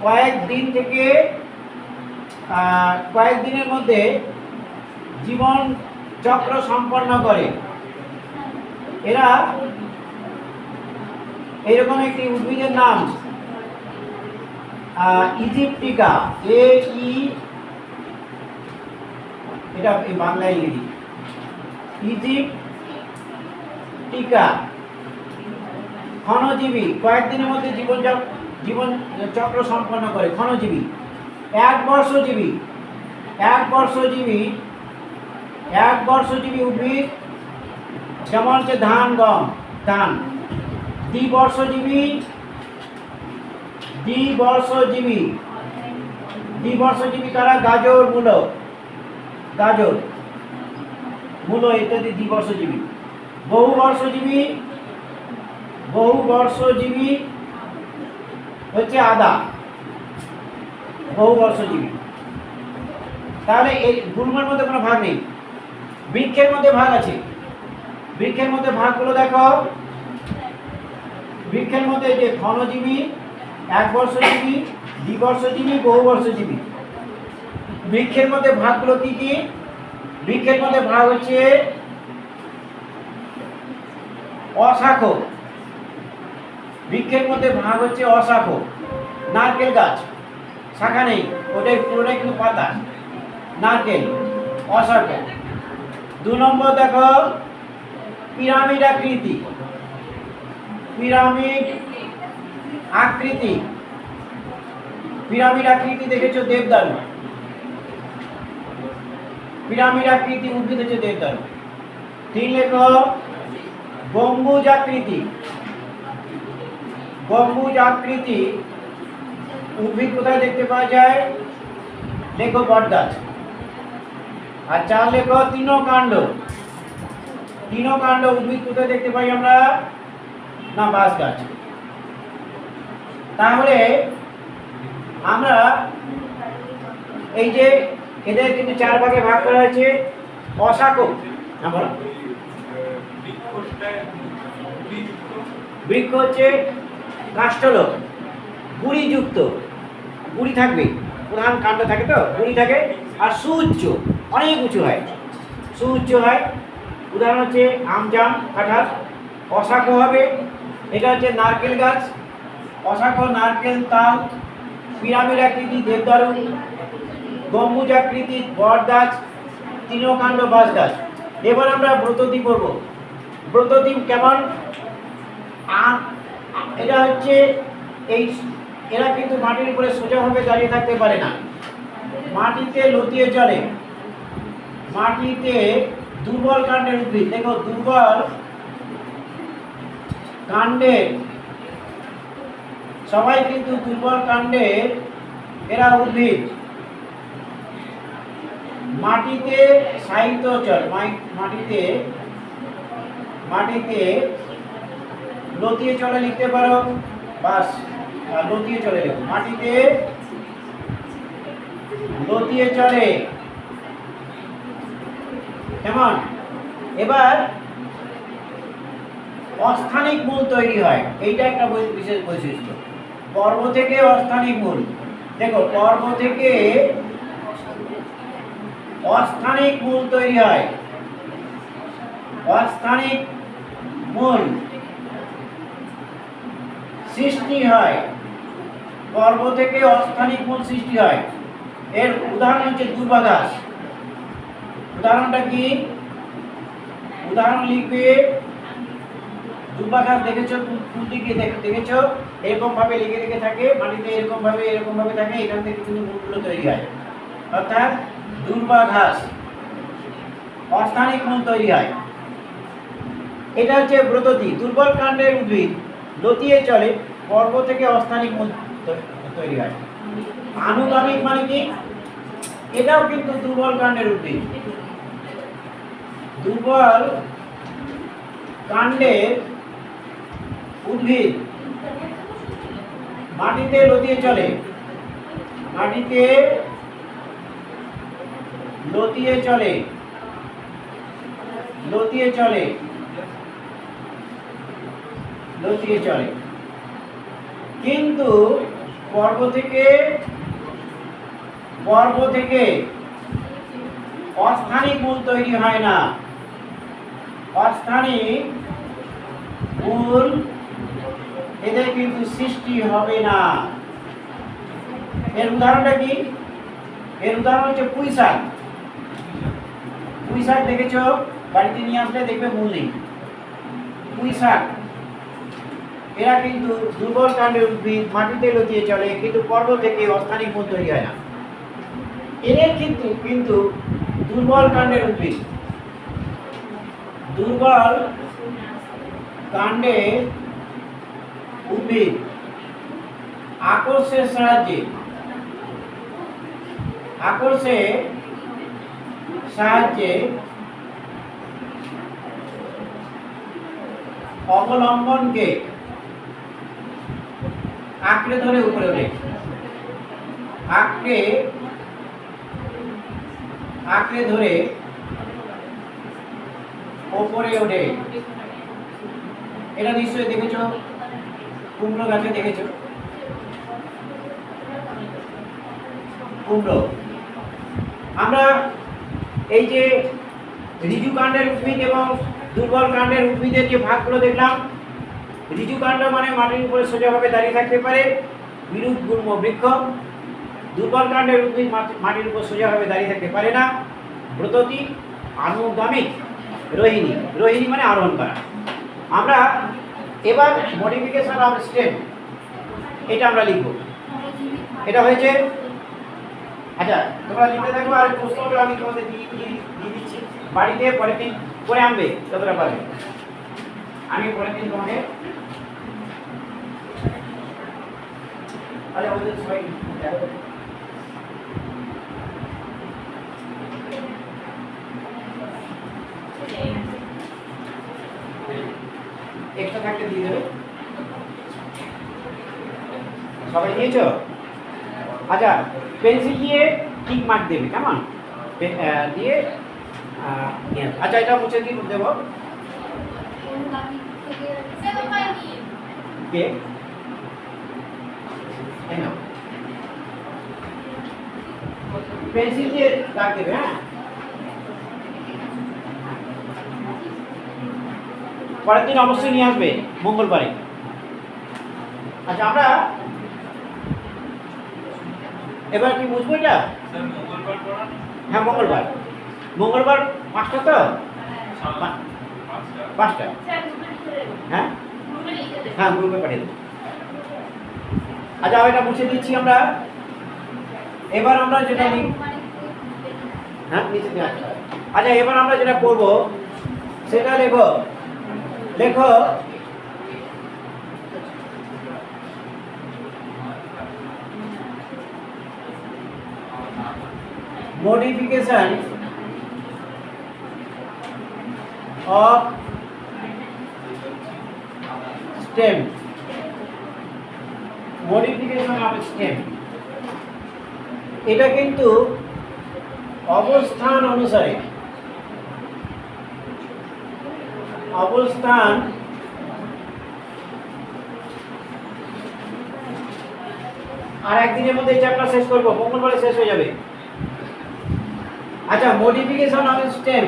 কয়েকদিন থেকে কয়েকদিনের মধ্যে জীবন চক্র সম্পন্ন করে। এরা এরকম একটি উদ্ভিদের নাম ইজিপ্টিকা, এটা বাংলায় লিখি, ইজিপ্টিকা। ক্ষণজীবী, কয়েকদিনের মধ্যে জীবন চক্র সম্পন্ন করে, ক্ষণজীবী। এক বর্ষজীবী, এক বর্ষজীবী উদ্ভিদ যেমন হচ্ছে ধান, গম, ধান। দ্বিবর্ষজীবী কারা? গাজর, মূলো, গাজর, মূলো ইত্যাদি দ্বিবর্ষজীবী। বহুবর্ষজীবী হচ্ছে আদা, বহুবর্ষজীবী। তাহলে এই গুল্মের মধ্যে কোনো ভাগ নেই। বৃক্ষের মধ্যে ভাগ আছে। বৃক্ষের মধ্যে ভাগগুলো দেখো, বৃক্ষের মধ্যে যে ক্ষণজীবী, এক বর্ষজীবী, দ্বিবর্ষজীবী, বহুবর্ষজীবী। বৃক্ষের মধ্যে ভাগগুলো কি কি? বৃক্ষের মধ্যে ভাগ হচ্ছে অশাখ, বৃক্ষের মধ্যে ভাগ হচ্ছে অশাখ। নারকেল গাছ শাখা নেই, ওটাই পুরোটাই কিন্তু পাতা, নারকেল, অশাখ। 2 নম্বর দেখো পিরামিড আকৃতি, পিরামিড আকৃতি, পিরামিড আকৃতি দেখেছো দেবদারু, পিরামিড আকৃতি উদ্ভিদ হচ্ছে দেবদারু। 3 লেখো গম্বুজ আকৃতি, গম্বুজ আকৃতি উদ্ভিদ কোথায় দেখতে পাওয়া যায়? লেখো বট গাছ, আর 4 লেখো তৃণকাণ্ড। তৃণকাণ্ড উদ্ভিদ কোথায় দেখতে পাই আমরা? না, বাঁশ গাছ। তাহলে আমরা এই যে এদের কিন্তু 4 ভাগে ভাগ করা হয়েছে। অশাখক, বৃক্ষ হচ্ছে কাষ্ঠলক, গুড়িযুক্ত, গুড়ি থাকবে, প্রধান কাণ্ড থাকে তো গুড়ি থাকে। আর সুউচ্চ, অনেক উঁচু হয়, সুউচ্চ হয়। উদাহরণ হচ্ছে আমজাম, কাঁঠাল। অশাখ হবে, এটা হচ্ছে নারকেল গাছ। অশাখ, নারকেল, তাল। পিরামিড আকৃতি দেবদারু, গম্বুজ আকৃতি বট গাছ, তৃণকাণ্ড বাঁশ গাছ। এবার আমরা ব্রতদ্বীপ করব। ব্রতদ্বীপ কেমন? এটা হচ্ছে এই, এরা কিন্তু মাটির উপরে সোজাভাবে দাঁড়িয়ে থাকতে পারে না, মাটিতে লতিয়ে চলে। মাটিতে দুর্বল কাণ্ডের উদ্ভিদ। দেখো, দুর্বল কাণ্ডের, সবাই কিন্তু দুর্বল কাণ্ডের এরা উদ্ভিদ। মাটিতে সাহিত্য চল, মাটিতে মাটিতে লতিয়ে চলে লিখতে পারো, বাস লতিয়ে চলে লেখো। মাটিতে লতিয়ে চলে, কেমন? এবার অস্থানিক মূল তৈরি হয়, এইটা একটা বিশেষ বৈশিষ্ট্য। পর্ব থেকে অস্থানিক মূল। দেখো, পর্ব থেকে অস্থানিক মূল তৈরি হয়। অস্থানিক মূল সৃষ্টি হয়, পর্ব থেকে অস্থানিক মূল সৃষ্টি হয়। এর উদাহরণ হচ্ছে দুর্বা ঘাস। উদাহরণটা কি? উদাহরণ লিখবে, দুর্বা ঘাস দেখেছো, দিকে দেখেছো, এরকম ভাবে লিখে লিখে থাকে মাটিতে, এরকম ভাবে থাকে, এখান থেকে কিন্তু মূলগুলো তৈরি হয়। অর্থাৎ দুর্বা ঘাস, অস্থানিক মূল তৈরি হয়। এটা হচ্ছে ব্রতদ্বীপ, দুর্বল কাণ্ডের উদ্ভিদ, লতিয়ে চলে, পর্ব থেকে অস্থানিক মূল তৈরি হয়। আনুগামিক মানে কি? এটাও কিন্তু দুর্বল কাণ্ডের উদ্ভিদ। দুর্বল কাণ্ডের উদ্ভিদ মাটিতে লতিয়ে চলে, মাটিতে লতিয়ে চলে, লতিয়ে চলে, লতিয়ে চলে, কিন্তু পর্ব থেকে অস্থানিক মূল তৈরি হয় না। অস্থানিক মূল এদের কিন্তু সৃষ্টি হবে না। এর উদাহরণটা কি? এর উদাহরণ হচ্ছে পুঁই শাক। পুঁই শাক দেখেছো, বাড়িতে নিয়ে আসলে দেখবে মূল নেই। পুঁই শাক, এরা কিন্তু দুর্বল কাণ্ডের উদ্ভিদ, মাটিতে লতিয়ে চলে, কিন্তু পর্ব থেকে অস্থানিক মূল তৈরি হয় না। এদের কিন্তু দুর্বল কাণ্ডের উদ্ভিদ, দুর্বল কাণ্ডের উদ্ভিদ আকর্ষের সাহায্যে অবলম্বনকে আঁকড়ে ধরে উপরে ওঠে, আঁকড়ে ধরে ওপরে ওঠে। এটা নিশ্চয়ই দেখেছো, কুমড়ো গাছে দেখেছো, কুমড়ো। আমরা এই যে ঋজু কাণ্ডের উদ্ভিদ এবং দুর্বল কাণ্ডের উদ্ভিদের যে ভাগগুলো দেখলাম, ঋজু কাণ্ড মানে মাটির উপরে সোজাভাবে দাঁড়িয়ে থাকতে পারে, বিরুদ্ধ গুল্ম বৃক্ষ। দুর্বল কাণ্ডের উদ্ভিদ মাটির উপর সোজাভাবে দাঁড়িয়ে থাকতে পারে না। ব্রতদ্বীপ, আনুগামিক, রোহিণী। রোহিণী মানে আরোহণ করা। আমরা এবার মডিফিকেশন অফ স্টেম, এটা আমরা লিখব। এটা হয়েছে, আচ্ছা তোমরা লিখতে থাকবো, আর প্রশ্নগুলো আমি তোমাদের দিয়ে দিচ্ছি, বাড়িতে পরের দিন করে আনবে যতটা পারবে। আমি পরের দিন তোমাকে, আরে আমাদের সবাই এক্সট্রা থাকলে দিয়ে দেবে। সবাই নিয়েছ? আচ্ছা, পেন্সিল দিয়ে টিক মার্ক দেবে, কেমন? দিয়ে আচ্ছা, এটা মুছে দিয়ে দেবো। কে পেন্সিল দিয়ে দাগ দেবে। হ্যাঁ, পরের দিন অবশ্যই নিয়ে আসবে, মঙ্গলবারে। আচ্ছা, আমরা এবার কি বুঝবো এটা? হ্যাঁ, মঙ্গলবার। মঙ্গলবার 5টা তো? 5টা। হ্যাঁ হ্যাঁ, গ্রুপে পাঠিয়ে দেবো। আচ্ছা, এটা মুছে দিচ্ছি আমরা। এবার আমরা যেটা হ্যাঁ নিচে দিয়ে আসতে হবে। আচ্ছা, এবার আমরা যেটা করব সেটা লেখো modification of stem, modification of stem। এটা কিন্তু অবস্থান অনুসারে আর একদিনের মধ্যে এই চ্যাপ্টার শেষ করবো, মঙ্গলবারে শেষ হয়ে যাবে। আচ্ছা, মডিফিকেশন অফ স্টেম,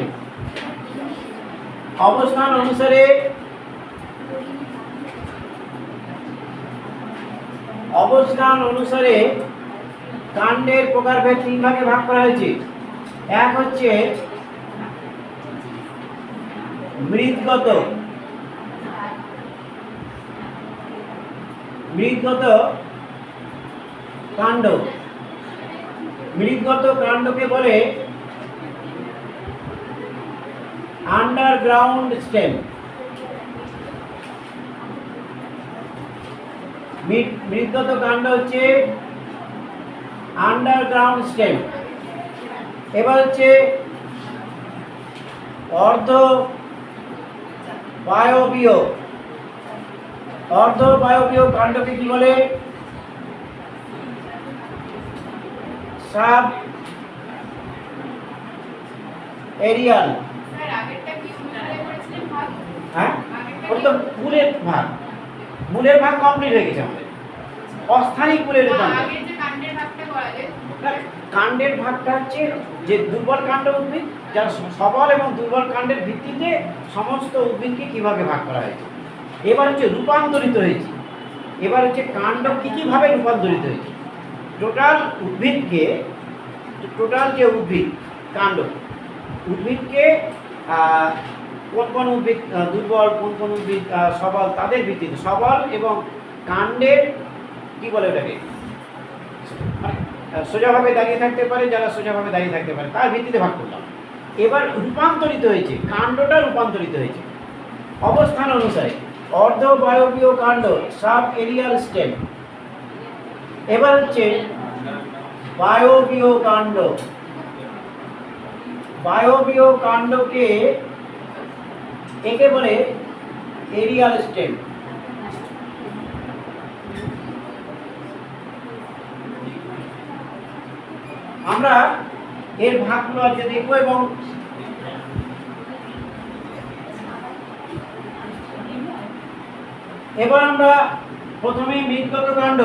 অবস্থান অনুসারে কাণ্ডের প্রকারভেদ 3 ভাগে ভাগ করা হয়েছে। এক হচ্ছে মৃৎগত কাণ্ড। মৃৎগত কাণ্ডকে বলে আন্ডারগ্রাউন্ড স্টেম। মৃৎগত কাণ্ড হচ্ছে আন্ডারগ্রাউন্ড স্টেম। এবার হচ্ছে অর্ধ বায়বীয় কাণ্ডকে কি বলে? Sub aerial. হ্যাঁ, তো মূলের ভাগ কমপ্লিট হয়ে গেছে আমাদের। অস্থায়ী মূলের কাণ্ডের ভাগটা হচ্ছে যে দুর্বল কাণ্ড উদ্ভিদ, যার সবল এবং দুর্বল কাণ্ডের ভিত্তিতে সমস্ত উদ্ভিদকে কিভাবে ভাগ করা হয়েছে। এবার হচ্ছে রূপান্তরিত হয়েছে। এবার হচ্ছে কাণ্ড কী ভাবে রূপান্তরিত হয়েছে। টোটাল যে উদ্ভিদ কাণ্ড, উদ্ভিদকে কোন উদ্ভিদ দুর্বল, কোন উদ্ভিদ সবল, তাদের ভিত্তিতে সবল এবং কাণ্ডের কি বলে ওটাকে, মানে সোজাভাবে দাঁড়িয়ে থাকতে পারে, যারা সোজাভাবে দাঁড়িয়ে থাকতে পারে তার ভিত্তিতে ভাগ করলাম। এবার রূপান্তরিত হয়েছে, কাণ্ডটা রূপান্তরিত হয়েছে অবস্থান অনুসারে। অর্ধ বায়বীয় কাণ্ড, সাব এরিয়াল স্টেম। এবার হচ্ছে বায়বীয় কাণ্ডকে একে বলে এরিয়াল স্টেম। আমরা এর ভাগগুলো আজকে দেখবো। এবং এবার আমরা প্রথমে মৃৎগত কাণ্ড,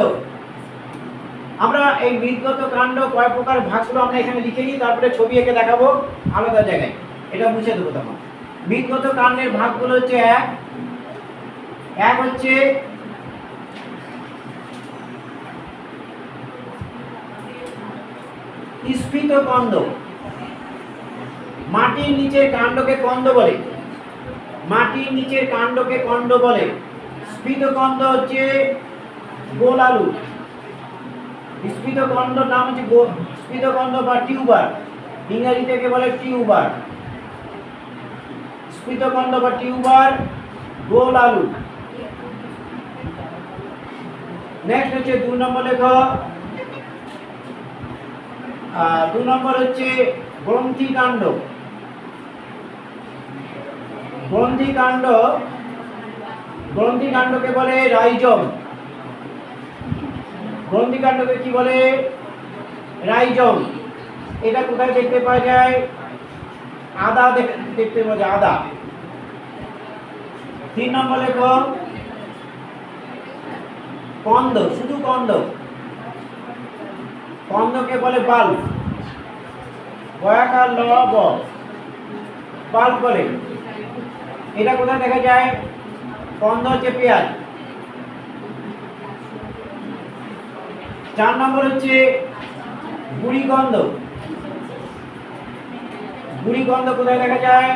আমরা এই মৃৎগত কাণ্ড কয় প্রকার ভাগগুলো আমরা এখানে লিখে নিই, তারপরে ছবি এঁকে দেখাবো আলাদা জায়গায়, এটা মুছে দেবো তখন। মৃৎগত কাণ্ডের ভাগগুলো হচ্ছে এক হচ্ছে স্ফীত কন্দ। মাটির নিচের কাণ্ডকে কন্দ বলে। স্ফীত কন্দ হচ্ছে গোল আলু। স্ফীত কন্ডর নাম হচ্ছে স্ফীত কন্দ বা টিউবার, ইংরেজি থেকে বলে টিউবার। স্ফীত কন্দ বা টিউবার, গোল আলু। নেক্সট হচ্ছে 2 নম্বর লেখো। 2 নম্বর হচ্ছে গ্রন্থি কাণ্ড। গ্রন্থিকাণ্ডকে বলে রাইজম। গ্রন্থিকাণ্ডকে কি বলে? রাইজম। এটা কোথায় দেখতে পাওয়া যায়? আদা দেখতে পাওয়া যায়, আদা। 3 নম্বর লেখো কন্দ, শুধু কন্দ। কন্দকে বলে বাল্ব, বয়াকার ল ব, বাল্ব বলে। এটা কোথায় দেখা যায়? কন্দ হচ্ছে পেঁয়াজ। 4 নম্বর হচ্ছে বুড়িগন্ধ। বুড়িগন্ধ কোথায় দেখা যায়?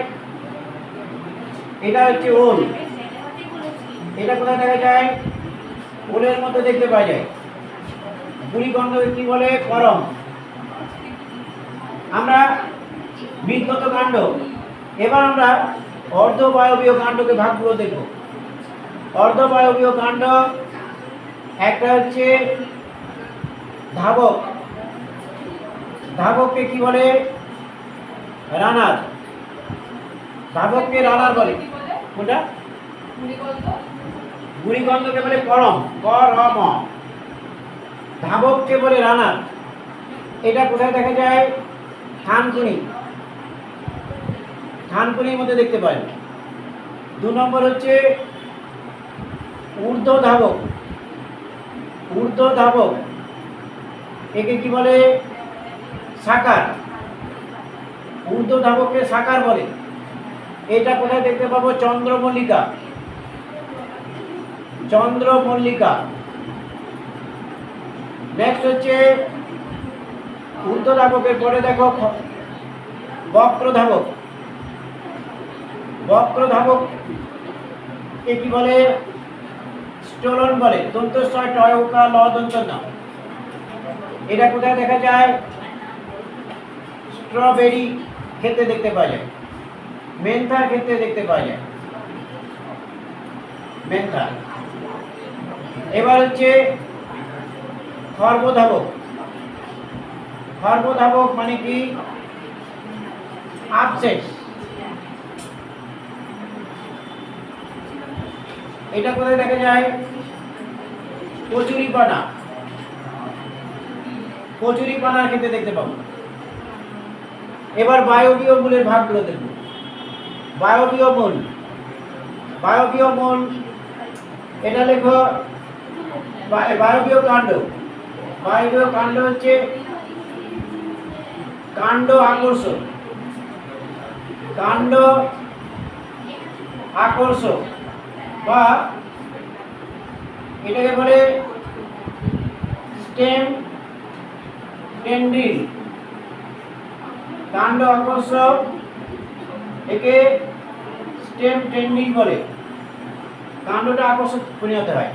এটা হচ্ছে ওল। এটা কোথায় দেখা যায়? ওলের মধ্যে দেখতে পাওয়া যায়। বুড়িগন্ধ কি বলে? করম। আমরা মৃৎগত কাণ্ড। এবার আমরা অর্ধবায়বীয় কাণ্ডকে ভাগগুলো দেখব। অর্ধবায়বীয় কাণ্ড একটা হচ্ছে ধাবক। ধাবককে কি বলে? রানার। ধাবককে রানার বলে। কোনটা? বুড়িগন্ধকে বলে করম, করম। ধাবককে বলে রানার। এটা কোথায় দেখা যায়? থানকুনি। থানকুনির মধ্যে দেখতে পাই। 2 নম্বর হচ্ছে ঊর্ধ্ব ধাবক। ঊর্ধ্ব ধাবক একে কি বলে? সাকার। ঊর্ধ্ব ধাবককে সাকার বলে। এটা কোথায় দেখতে পাবো? চন্দ্রমল্লিকা। চন্দ্রমল্লিকা। নেক্সট হচ্ছে ঊর্ধ্ব ধাবকের পরে দেখো বক্র ধাবক। বক্র ধাবক কে কি বলে? স্টোলন বলে। দন্তস্বয় টয় উকার ল দন্ত ন। এটা কোথায় দেখা যায়? স্ট্রবেরি খেতে দেখতে পাওয়া যায়, মেন্থার ক্ষেত্রে দেখতে পাওয়া যায়, মেন্থা। এবার হচ্ছে খর্বধাবক। খর্বধাবক মানে কি? আপসেট। এটা কোথায় দেখা যায়? কচুরিপানা। কচুরিপানার ক্ষেত্রে দেখতে পাবো। এবার বায়বীয় মূলের ভাগগুলো দেখব। বায়বীয় মূল। বায়বীয় মূল এটা লেখো বায়বীয় কাণ্ড। বায়বীয় কাণ্ড হচ্ছে কাণ্ড আকর্ষক। কাণ্ড আকর্ষক বা এটাকে বলে স্টেম টেন্ড্রিল। কাণ্ড আকর্ষক একে স্টেম টেন্ড্রিল বলে। কাণ্ডটা আকর্ষক পরিণত হয়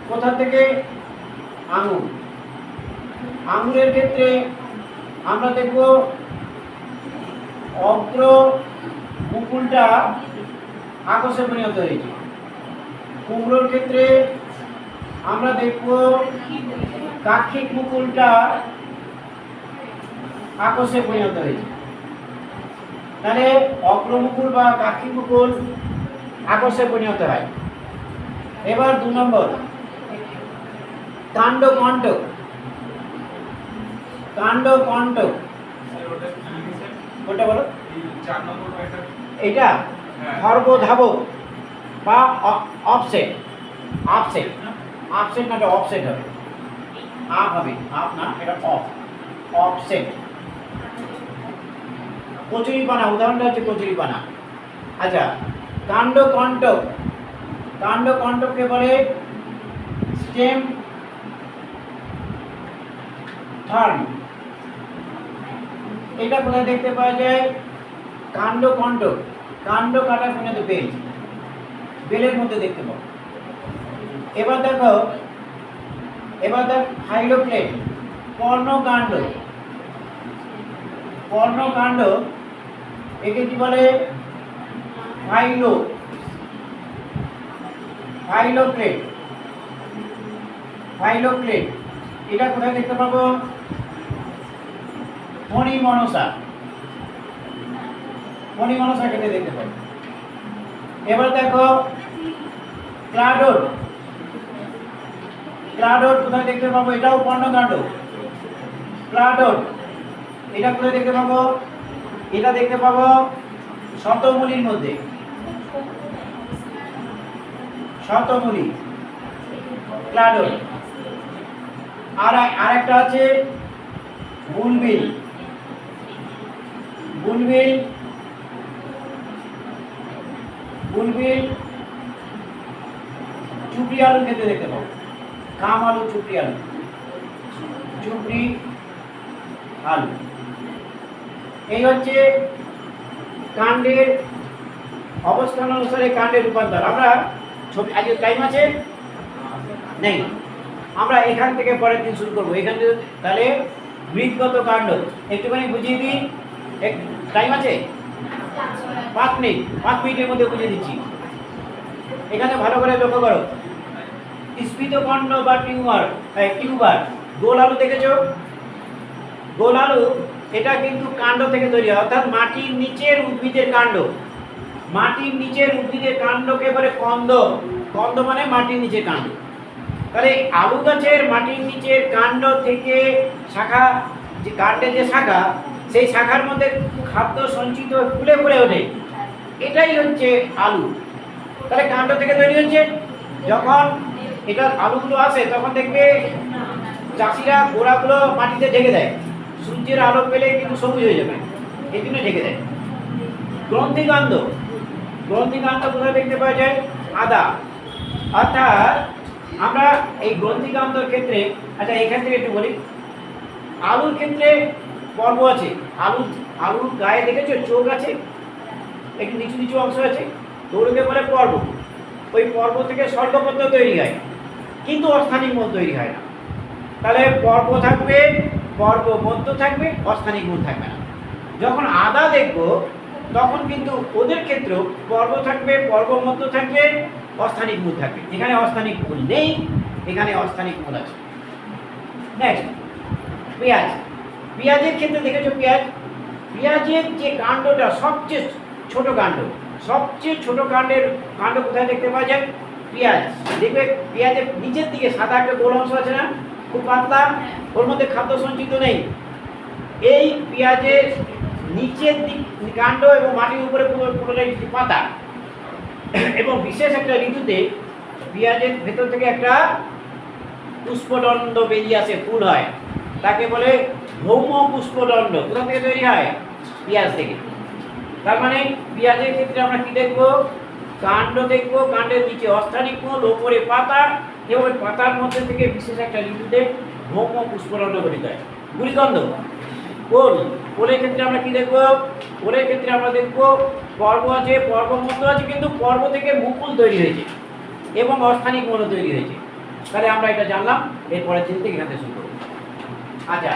কোথা থেকে? আঙুর। আঙুরের ক্ষেত্রে আমরা দেখব অগ্র মুকুলটা আকর্ষে পরিণত হয়েছে। কুমড়োর ক্ষেত্রে আমরা দেখব কাক্ষিক মুকুলটা আকর্ষে পরিণত হয়েছে। তাহলে অগ্রমুকুল বা কাক্ষিক মুকুল আকর্ষে পরিণত হয়। এবার 2 নম্বর কাণ্ড কণ্ঠ। কাণ্ড কণ্ঠ কোনটা বলো? এটা খর্বধাবক বা অফসেট। আপসেট। আপসেট না, অফসেট হবে। আপ হবে, আপ না, এটা অফ, অফসেট। কচুরিপানা উদাহরণটা হচ্ছে কচুরিপানা। আচ্ছা, কাণ্ড কণ্টক। কাণ্ড কণ্টককে বলে স্টেম থার্ম। এটা কোথায় দেখতে পাওয়া যায়? কাণ্ড কণ্টক। কাণ্ড কাটার পরিণত বেল, বেলের মধ্যে দেখতে পাবো। এবার দেখো ফাইলোপ্লেট। পর্ণকাণ্ড। পর্ণকাণ্ড একে কি বলে? ফাইলোপ্লেট। ফাইলোপ্লেট এটা কোথায় দেখতে পাবো? মণিমনসা। মণিমনসা ক্ষেত্রে দেখতে পাবো। এবার দেখো ক্লাডোড, ক্লাডোড কোথায় দেখতে পাবো? এটাও পর্ণকাণ্ড। ক্লাডোড এটা কোথায় দেখতে পাবো? এটা দেখতে পাবো শতমূলীর মধ্যে। শতমূলী ক্লাডোড। আর আরেকটা আছে বুলবিল। বুলবিল, বুলবিল চুপড়ি আলু খেতে দেখতে পাবো। কাম আলু, চুপড়ি আলু, চুপড়ি আলু। এই হচ্ছে কাণ্ডের অবস্থান অনুসারে কাণ্ডের রূপান্তর। আমরা ছবি, আজকে টাইম আছে নেই, আমরা এখান থেকে পরের দিন শুরু করবো। এখান থেকে তাহলে বৃক্ষগত কাণ্ড একটুখানি বুঝিয়ে দিই। টাইম আছে 5 মিনিট, 5 মিনিটের মধ্যে বুঝিয়ে দিচ্ছি। এখানে ভালো করে লক্ষ্য করো, স্ফীতকাণ্ড বা টিউমার, টিউবার। গোল আলু দেখেছো? গোল আলু এটা কিন্তু কাণ্ড থেকে তৈরি হয়, অর্থাৎ মাটির নিচের উদ্ভিদের কাণ্ড। মাটির নিচের উদ্ভিদের কাণ্ডকে বলে কন্দ। কন্দ মানে মাটির নিচের কাণ্ড। তাহলে আলু গাছের মাটির নিচের কাণ্ড থেকে শাখা, যে কাণ্ডের যে শাখা, সেই শাখার মধ্যে খাদ্য সঞ্চিত ফুলে ফুলে ওঠে, এটাই হচ্ছে আলু। তাহলে কাণ্ড থেকে তৈরি হচ্ছে। যখন এটা আলুগুলো আসে তখন দেখবে চাষিরা গোড়াগুলো মাটিতে ঢেকে দেয়, সূর্যের আলো পেলে কিন্তু সবুজ হয়ে যাবে, এই জন্য ঢেকে দেয়। গ্রন্থিকাণ্ড, গ্রন্থিকাণ্ড কোথায় দেখতে পাওয়া যায়? আদা। অর্থাৎ আমরা এই গ্রন্থিকাণ্ডের ক্ষেত্রে, আচ্ছা এখান থেকে একটু বলি, আলুর ক্ষেত্রে পর্ব আছে। আলুর গায়ে দেখেছো চোখ আছে, একটু নিচু নিচু অংশ আছে, তো ওগুলোকে বলে পর্ব। ওই পর্ব থেকে স্বর্গপদ্ম তৈরি হয়, কিন্তু অস্থানিক মূল তৈরি হয় না। তাহলে পর্ব থাকবে, পর্ব মধ্য থাকবে, অস্থানিক মূল থাকবে না। যখন আদা দেখবো তখন কিন্তু ওদের ক্ষেত্রেও পর্ব থাকবে, পর্ব মধ্য থাকবে, অস্থানিক মূল থাকবে। এখানে অস্থানিক মূল নেই, এখানে অস্থানিক মূল আছে। নেক্সট, পেঁয়াজ। পেঁয়াজের ক্ষেত্রে দেখেছো পেঁয়াজ, পেঁয়াজের যে কাণ্ডটা সবচেয়ে ছোট কাণ্ড, সবচেয়ে ছোট কাণ্ডের কাণ্ড কোথায় দেখতে পাওয়া যায়? পেঁয়াজ। দেখবে পেঁয়াজের নিচের দিকে সাদা একটা গোল অংশ আছে না, খুব পাতলা, ওর মধ্যে খাদ্য সঞ্চিত নেই। এই পেঁয়াজের নিচের দিক কাণ্ড এবং মাটির উপরে পুরোটাই পাতা। এবং বিশেষ একটা ঋতুতে পেঁয়াজের ভেতর থেকে একটা পুষ্পদণ্ড বেরিয়ে আসে, ফুল হয়, তাকে বলে ভৌম পুষ্পদণ্ড। কোথা থেকে তৈরি হয়? পেঁয়াজ থেকে। তার মানে পেঁয়াজের ক্ষেত্রে আমরা কি দেখবো? কাণ্ড দেখবো, কাণ্ডের নিচে অস্থানিক মূল, ওপরে পাতা, এবং ওই পাতার মধ্যে থেকে বিশেষ একটা ঋতুতে ভৌম পুষ্পদণ্ড গঠিত হয়। গুলিকন্দ, কোল। কোলের ক্ষেত্রে আমরা কি দেখবো? কোলের ক্ষেত্রে আমরা দেখবো পর্ব আছে, পর্ব মধ্য আছে, কিন্তু পর্ব থেকে মুকুল তৈরি হয়েছে এবং অস্থানিক মূল তৈরি হয়েছে। তাহলে আমরা এটা জানলাম, এরপরের দিন থেকে এখানে শুরু করবো। আচ্ছা,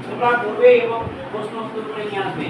তোমরা করবে এবং প্রশ্ন উত্তর করে নিয়ে আসবে।